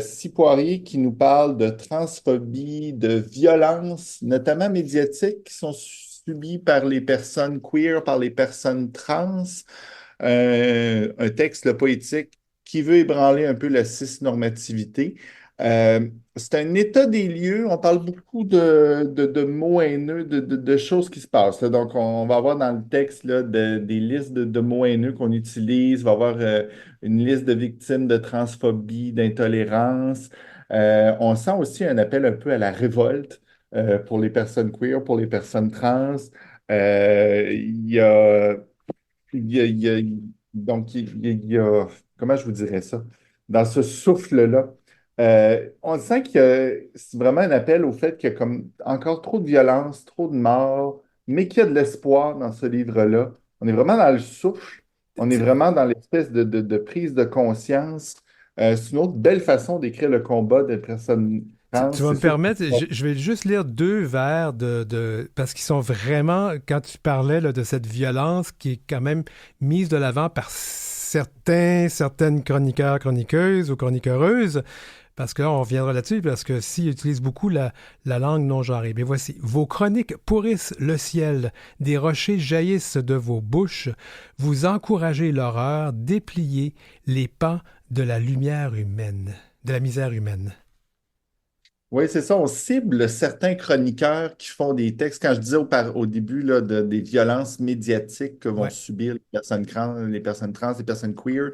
Si Poirier qui nous parle de transphobie, de violence, notamment médiatiques, qui sont subies par les personnes queer, par les personnes trans. Un texte poétique qui veut ébranler un peu la cisnormativité. C'est un état des lieux. On parle beaucoup de mots haineux, de choses qui se passent, là. Donc, on va avoir dans le texte là, des listes de mots haineux qu'on utilise. Il va y avoir une liste de victimes de transphobie, d'intolérance. On sent aussi un appel un peu à la révolte pour les personnes queer, pour les personnes trans. Il y a donc, il y a, comment je vous dirais ça? Dans ce souffle-là, on sent c'est vraiment un appel au fait qu'il y a comme encore trop de violence, trop de morts, mais qu'il y a de l'espoir dans ce livre-là. On est vraiment dans le souffle, on est vraiment dans l'espèce de prise de conscience. C'est une autre belle façon d'écrire le combat des personnes trans. Tu vas me C'est sûr. permettre, je vais juste lire 2 vers parce qu'ils sont vraiment, quand tu parlais là, de cette violence qui est quand même mise de l'avant par certaines chroniqueurs, chroniqueuses ou chroniqueureuses, parce que là, on reviendra là-dessus, parce que s'ils utilisent beaucoup la langue non genrée. Mais voici, vos chroniques pourrissent le ciel, des rochers jaillissent de vos bouches, vous encouragez l'horreur, dépliez les pans de la lumière humaine, de la misère humaine. Oui, c'est ça. On cible certains chroniqueurs qui font des textes. Quand je disais au début là, des violences médiatiques que vont Ouais. subir les personnes trans, les personnes queer,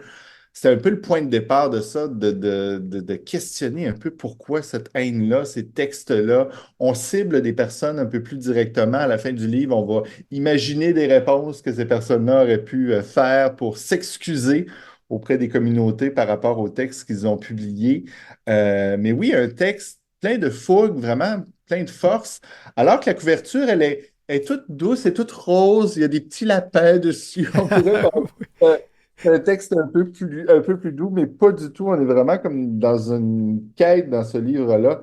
c'est un peu le point de départ de ça, de questionner un peu pourquoi cette haine-là, ces textes-là. On cible des personnes un peu plus directement. À la fin du livre, on va imaginer des réponses que ces personnes-là auraient pu faire pour s'excuser auprès des communautés par rapport aux textes qu'ils ont publiés. Mais oui, un texte plein de fougue, vraiment plein de force, alors que la couverture, elle est toute douce et toute rose. Il y a des petits lapins dessus. On pourrait penser que c'est un texte un peu plus doux, mais pas du tout. On est vraiment comme dans une quête dans ce livre-là.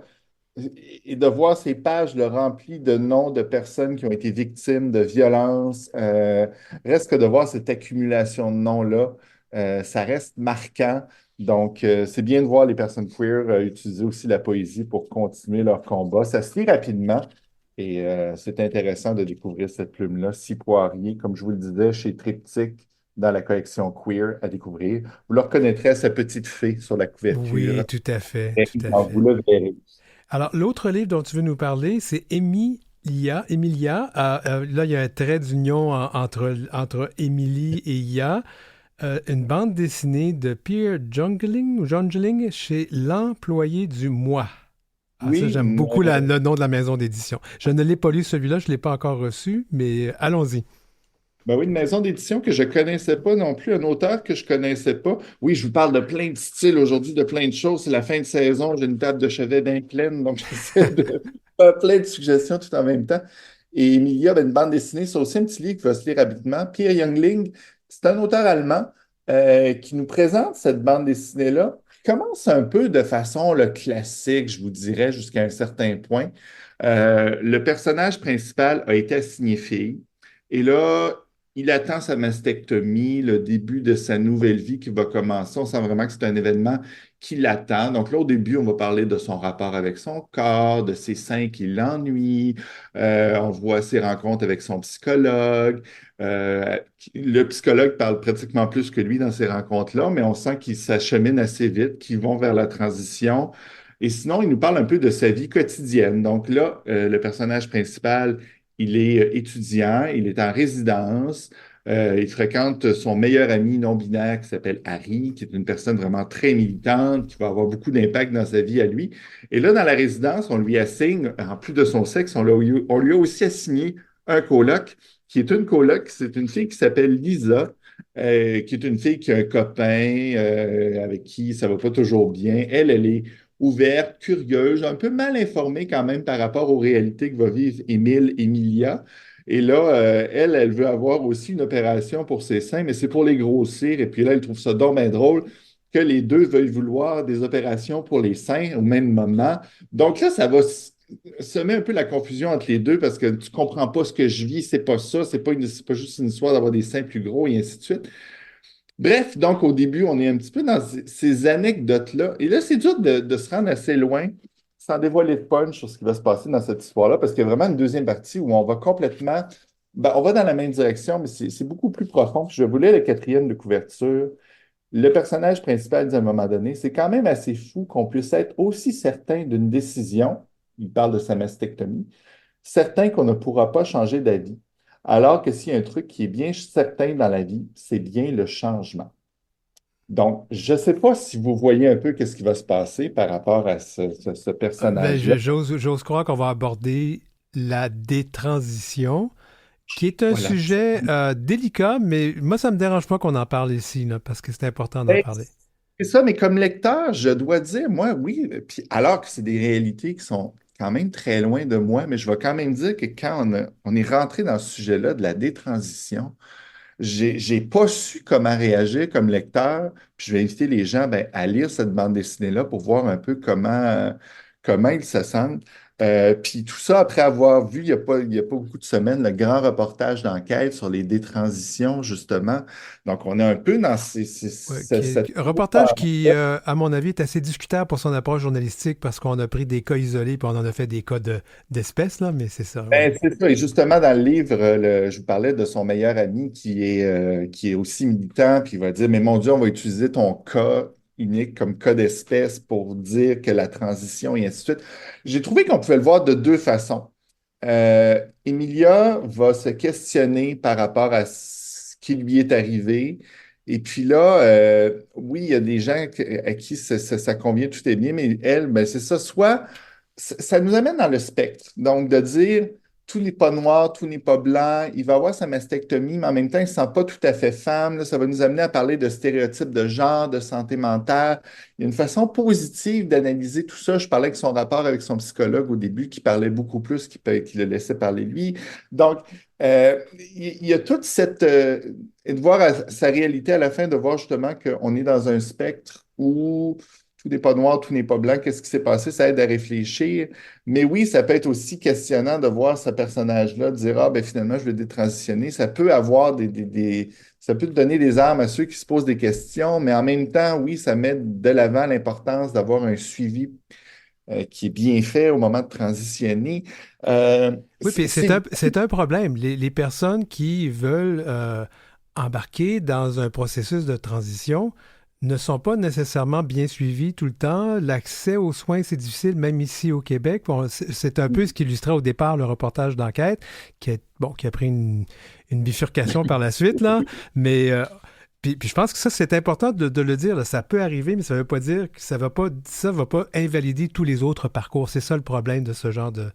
Et de voir ces pages remplies de noms de personnes qui ont été victimes de violences, reste que de voir cette accumulation de noms-là, ça reste marquant. Donc, c'est bien de voir les personnes queer utiliser aussi la poésie pour continuer leur combat. Ça se lit rapidement et c'est intéressant de découvrir cette plume-là. Si Poirier, comme je vous le disais, chez Triptyque, dans la collection Queer à découvrir. Vous le reconnaîtrez à sa petite fée sur la Oui, couverture. tout à fait, Et tout à vous fait. le verrez. Alors, l'autre livre dont tu veux nous parler, c'est Emilia. Emilia, là, il y a un trait d'union entre Emily et Ia. Une bande dessinée de Pierre Jungling chez L'Employé du Mois. Ah, ça, Oui, j'aime beaucoup mais le nom de la maison d'édition. Je ne l'ai pas lu celui-là, je ne l'ai pas encore reçu, mais allons-y. ben oui, une maison d'édition que je connaissais pas non plus, un auteur que je connaissais pas. Oui, je vous parle de plein de styles aujourd'hui, de plein de choses. C'est la fin de saison, j'ai une table de chevet bien pleine, donc j'essaie de faire plein de suggestions tout en même temps. Et Emilia, ben, une bande dessinée, c'est aussi un petit livre qui va se lire rapidement. Pierre Jungling, c'est un auteur allemand qui nous présente cette bande dessinée-là, qui commence un peu de façon le classique, je vous dirais, jusqu'à un certain point. Le personnage principal a été assigné fille. Et là, il attend sa mastectomie, le début de sa nouvelle vie qui va commencer. On sent vraiment que c'est un événement qui l'attend. Donc là, au début, on va parler de son rapport avec son corps, de ses seins qui l'ennuient. On voit ses rencontres avec son psychologue. Le psychologue parle pratiquement plus que lui dans ces rencontres-là, mais on sent qu'il s'achemine assez vite, qu'ils vont vers la transition. Et sinon, il nous parle un peu de sa vie quotidienne. Donc là, le personnage principal, il est étudiant, il est en résidence, il fréquente son meilleur ami non-binaire qui s'appelle Harry, qui est une personne vraiment très militante, qui va avoir beaucoup d'impact dans sa vie à lui. Et là, dans la résidence, on lui assigne, en plus de son sexe, on lui a aussi assigné un coloc, qui est une coloc, c'est une fille qui s'appelle Lisa, qui est une fille qui a un copain avec qui ça va pas toujours bien. Elle est ouverte, curieuse, un peu mal informée quand même par rapport aux réalités que va vivre Emilia. Et là, elle veut avoir aussi une opération pour ses seins, mais c'est pour les grossir. Et puis là, elle trouve ça donc bien drôle que les deux veuillent vouloir des opérations pour les seins au même moment. Donc là, ça va semer un peu la confusion entre les deux parce que tu comprends pas ce que je vis, c'est pas ça, c'est pas juste une histoire d'avoir des seins plus gros et ainsi de suite. Bref, donc au début, on est un petit peu dans ces anecdotes-là. Et là, c'est dur de se rendre assez loin sans dévoiler de punch sur ce qui va se passer dans cette histoire-là, parce qu'il y a vraiment une deuxième partie où on va complètement. Ben, on va dans la même direction, mais c'est beaucoup plus profond. Puis je vais vous lire le quatrième de couverture. Le personnage principal dit à un moment donné, c'est quand même assez fou qu'on puisse être aussi certain d'une décision, il parle de sa mastectomie, certain qu'on ne pourra pas changer d'avis. Alors que s'il y a un truc qui est bien certain dans la vie, c'est bien le changement. Donc, je ne sais pas si vous voyez un peu qu'est-ce qui va se passer par rapport à ce Ben, personnage-là. j'ose croire qu'on va aborder la détransition, qui est un Voilà. sujet délicat, mais moi, ça ne me dérange pas qu'on en parle ici, là, parce que c'est important d'en Ben, parler. c'est ça, mais comme lecteur, je dois dire, moi, oui, puis alors que c'est des réalités qui sont quand même très loin de moi, mais je vais quand même dire que quand on est rentré dans ce sujet-là de la détransition, j'ai pas su comment réagir comme lecteur. Puis je vais inviter les gens ben, à lire cette bande dessinée-là pour voir un peu comment ils se sentent. Puis tout ça après avoir vu, il y a pas beaucoup de semaines, le grand reportage d'enquête sur les détransitions, justement. Donc, on est un peu dans Ouais, cette. un reportage qui, à mon avis, est assez discutable pour son approche journalistique parce qu'on a pris des cas isolés puis on en a fait des cas d'espèces, là, mais c'est ça. Ouais. Ben, c'est ça. Et justement, dans le livre, je vous parlais de son meilleur ami qui est aussi militant, puis il va dire, mais mon Dieu, on va utiliser ton cas unique comme cas d'espèce pour dire que la transition et ainsi de suite. J'ai trouvé qu'on pouvait le voir de deux façons. Emilia va se questionner par rapport à ce qui lui est arrivé. Et puis là, oui, il y a des gens à qui ça convient, tout est bien, mais elle, ben, c'est ça. Soit ça nous amène dans le spectre. Donc, de dire tout n'est pas noir, tout n'est pas blanc, il va avoir sa mastectomie, mais en même temps, il ne se sent pas tout à fait femme. Là, ça va nous amener à parler de stéréotypes de genre, de santé mentale. Il y a une façon positive d'analyser tout ça. Je parlais de son rapport avec son psychologue au début, qui parlait beaucoup plus qu'il le laissait parler lui. Donc, il y a toute cette. Et de voir sa réalité à la fin, de voir justement qu'on est dans un spectre où tout n'est pas noir, tout n'est pas blanc. Qu'est-ce qui s'est passé? Ça aide à réfléchir. Mais oui, ça peut être aussi questionnant de voir ce personnage-là, de dire, ah, ben finalement, je vais détransitionner. Ça peut avoir ça peut donner des armes à ceux qui se posent des questions, mais en même temps, oui, ça met de l'avant l'importance d'avoir un suivi qui est bien fait au moment de transitionner. Oui, puis c'est un problème. Les personnes qui veulent embarqués dans un processus de transition ne sont pas nécessairement bien suivis tout le temps. L'accès aux soins, c'est difficile, même ici au Québec. Bon, c'est un peu ce qu'illustrait au départ le reportage d'enquête, qui a pris une bifurcation par la suite, là. Mais puis je pense que ça, c'est important de le dire. Là. Ça peut arriver, mais ça ne veut pas dire que ça va pas invalider tous les autres parcours. C'est ça le problème de ce genre de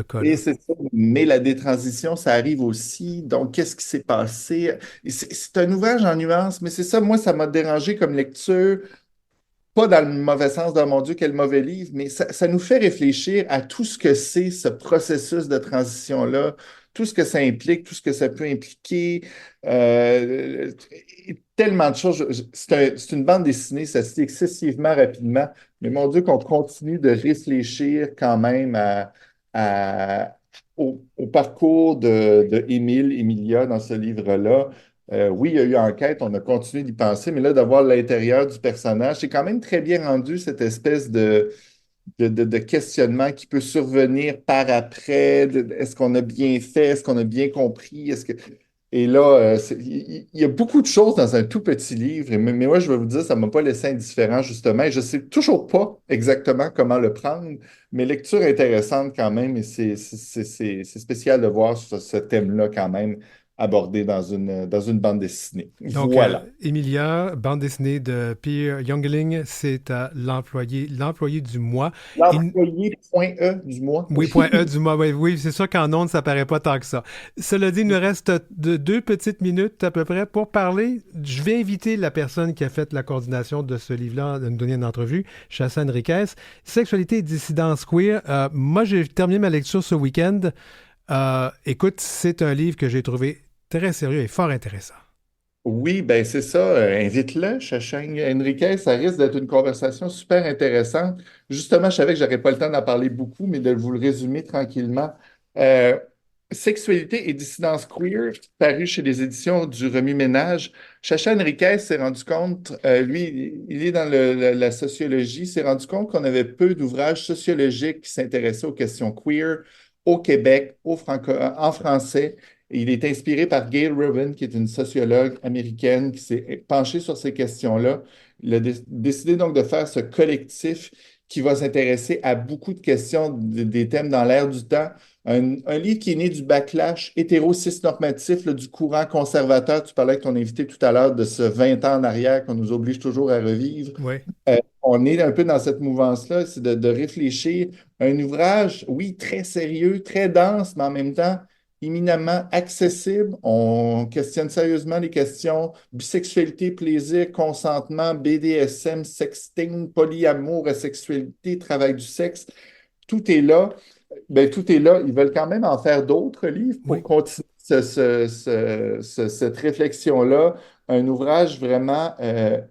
cas-là. Et c'est ça. Mais la détransition, ça arrive aussi. Donc, qu'est-ce qui s'est passé? C'est un ouvrage en nuances, mais c'est ça, moi, ça m'a dérangé comme lecture. Pas dans le mauvais sens de mon Dieu, quel mauvais livre, mais ça nous fait réfléchir à tout ce que c'est ce processus de transition-là, tout ce que ça implique, tout ce que ça peut impliquer, euh, tellement de choses. C'est une bande dessinée, ça se lit excessivement rapidement, mais mon Dieu, qu'on continue de réfléchir quand même au parcours de Émile, Emilia dans ce livre-là. Oui, il y a eu enquête, on a continué d'y penser, mais là, d'avoir l'intérieur du personnage, c'est quand même très bien rendu, cette espèce de questionnement qui peut survenir par après. Est-ce qu'on a bien fait? Est-ce qu'on a bien compris? Et là, il y a beaucoup de choses dans un tout petit livre, mais moi, je vais vous dire, ça ne m'a pas laissé indifférent, justement, et je ne sais toujours pas exactement comment le prendre, mais lecture intéressante quand même, et c'est spécial de voir ce thème-là quand même abordé dans une bande dessinée. Donc, voilà. Emilia, bande dessinée de Pierre Youngling, c'est à l'employé du mois. L'employé.e du mois. Oui, point E du mois. Oui, c'est sûr qu'en ondes, ça paraît pas tant que ça. Cela dit, il nous reste 2 petites minutes à peu près pour parler. Je vais inviter la personne qui a fait la coordination de ce livre-là de nous donner une entrevue, Chassa Enriquez. Sexualité et dissidence queer. Moi, j'ai terminé ma lecture ce week-end. Écoute, c'est un livre que j'ai trouvé très sérieux et fort intéressant. Oui, ben c'est ça. Invite-le, Chacha Enriquez. Ça risque d'être une conversation super intéressante. Justement, je savais que j'aurais pas le temps d'en parler beaucoup, mais de vous le résumer tranquillement. Euh, Sexualité et dissidence queer, paru chez les éditions du Remue-Ménage. Chacha Enriquez s'est rendu compte, lui, il est dans la sociologie, s'est rendu compte qu'on avait peu d'ouvrages sociologiques qui s'intéressaient aux questions queer au Québec, en français. Il est inspiré par Gail Rubin, qui est une sociologue américaine qui s'est penchée sur ces questions-là. Il a décidé donc de faire ce collectif qui va s'intéresser à beaucoup de questions, des thèmes dans l'air du temps. Un livre qui est né du backlash hétéro-cis-normatif, là, du courant conservateur. Tu parlais avec ton invité tout à l'heure de ce 20 ans en arrière qu'on nous oblige toujours à revivre. Oui. On est un peu dans cette mouvance-là, c'est de réfléchir. Un ouvrage, oui, très sérieux, très dense, mais en même temps éminemment accessible. On questionne sérieusement les questions bisexualité, plaisir, consentement, BDSM, sexting, polyamour, sexualité, travail du sexe. Tout est là. Ben, tout est là. Ils veulent quand même en faire d'autres livres pour continuer cette réflexion-là. Un ouvrage vraiment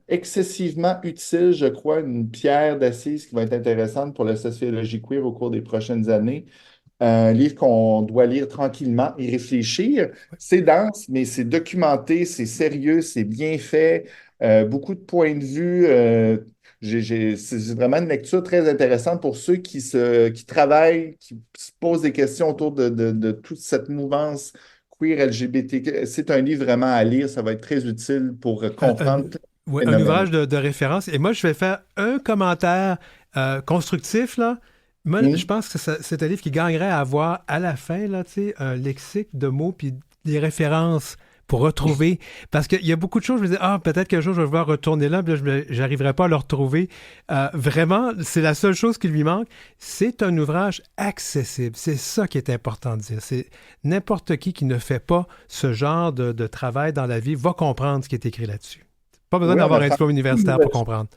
excessivement utile, je crois, une pierre d'assise qui va être intéressante pour la sociologie queer au cours des prochaines années. Un livre qu'on doit lire tranquillement et réfléchir. C'est dense, mais c'est documenté, c'est sérieux, c'est bien fait, beaucoup de points de vue. C'est vraiment une lecture très intéressante pour ceux qui travaillent, qui se posent des questions autour de toute cette mouvance queer LGBT. C'est un livre vraiment à lire, ça va être très utile pour comprendre. Oui, un ouvrage de référence. Et moi, je vais faire un commentaire constructif, là. Moi, je pense que c'est un livre qui gagnerait à avoir à la fin, là, un lexique de mots puis des références pour retrouver. Parce qu'il y a beaucoup de choses, je me dis, peut-être qu'un jour, je vais vouloir retourner là, puis là, je n'arriverai pas à le retrouver. Vraiment, c'est la seule chose qui lui manque. C'est un ouvrage accessible. C'est ça qui est important de dire. C'est n'importe qui ne fait pas ce genre de travail dans la vie va comprendre ce qui est écrit là-dessus. Pas besoin d'avoir un diplôme universitaire pour comprendre.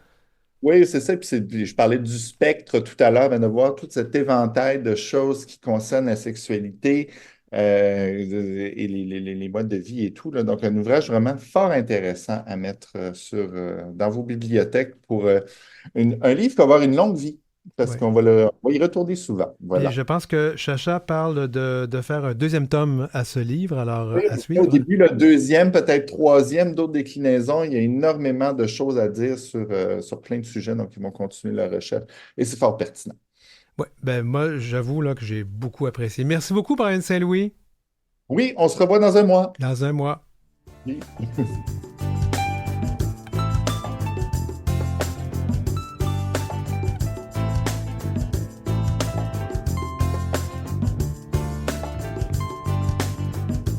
Oui, c'est ça. Puis je parlais du spectre tout à l'heure, de voir tout cet éventail de choses qui concernent la sexualité et les modes de vie et tout, là. Donc, un ouvrage vraiment fort intéressant à mettre dans vos bibliothèques pour un livre qui va avoir une longue vie. Parce qu'on va y retourner souvent. Voilà. Et je pense que Chacha parle de faire un 2e tome à ce livre, alors oui, à suivre. Au début, le 2e, peut-être 3e, d'autres déclinaisons. Il y a énormément de choses à dire sur plein de sujets, donc ils vont continuer leur recherche. Et c'est fort pertinent. Oui, ben moi, j'avoue là, que j'ai beaucoup apprécié. Merci beaucoup, Brian Saint-Louis. Oui, on se revoit dans un mois. Dans un mois. Merci.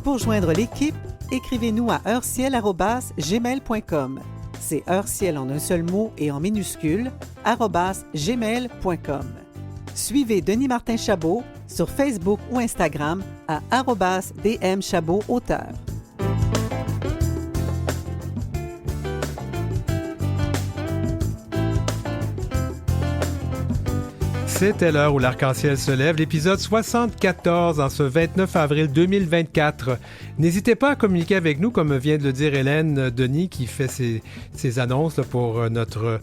Pour joindre l'équipe, écrivez-nous à heureciel@gmail.com. C'est heureciel en un seul mot et en minuscule, @gmail.com. Suivez Denis Martin Chabot sur Facebook ou Instagram à @dmchabotauteur. C'était l'heure où l'arc-en-ciel se lève, l'épisode 74 en ce 29 avril 2024. N'hésitez pas à communiquer avec nous, comme vient de le dire Hélène Denis, qui fait ses annonces là, pour notre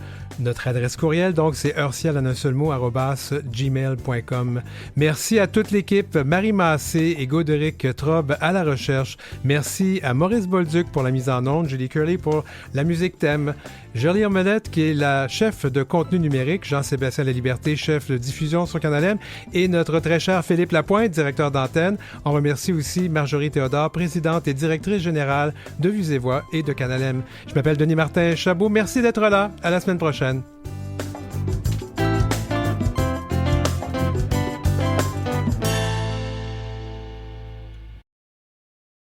adresse courriel. Donc, c'est heureciel en un seul mot, @gmail.com. Merci à toute l'équipe, Marie Massé et Goderic Trobe à la recherche. Merci à Maurice Bolduc pour la mise en onde, Julie Curley pour la musique thème, Jolie Omelette qui est la chef de contenu numérique, Jean-Sébastien Laliberté, chef de diffusion sur Canal M, et notre très cher Philippe Lapointe, directeur d'antenne. On remercie aussi Marjorie Théodore, présidente et directrice générale de Vues et Voix et de Canal M. Je m'appelle Denis Martin Chabot. Merci d'être là. À la semaine prochaine.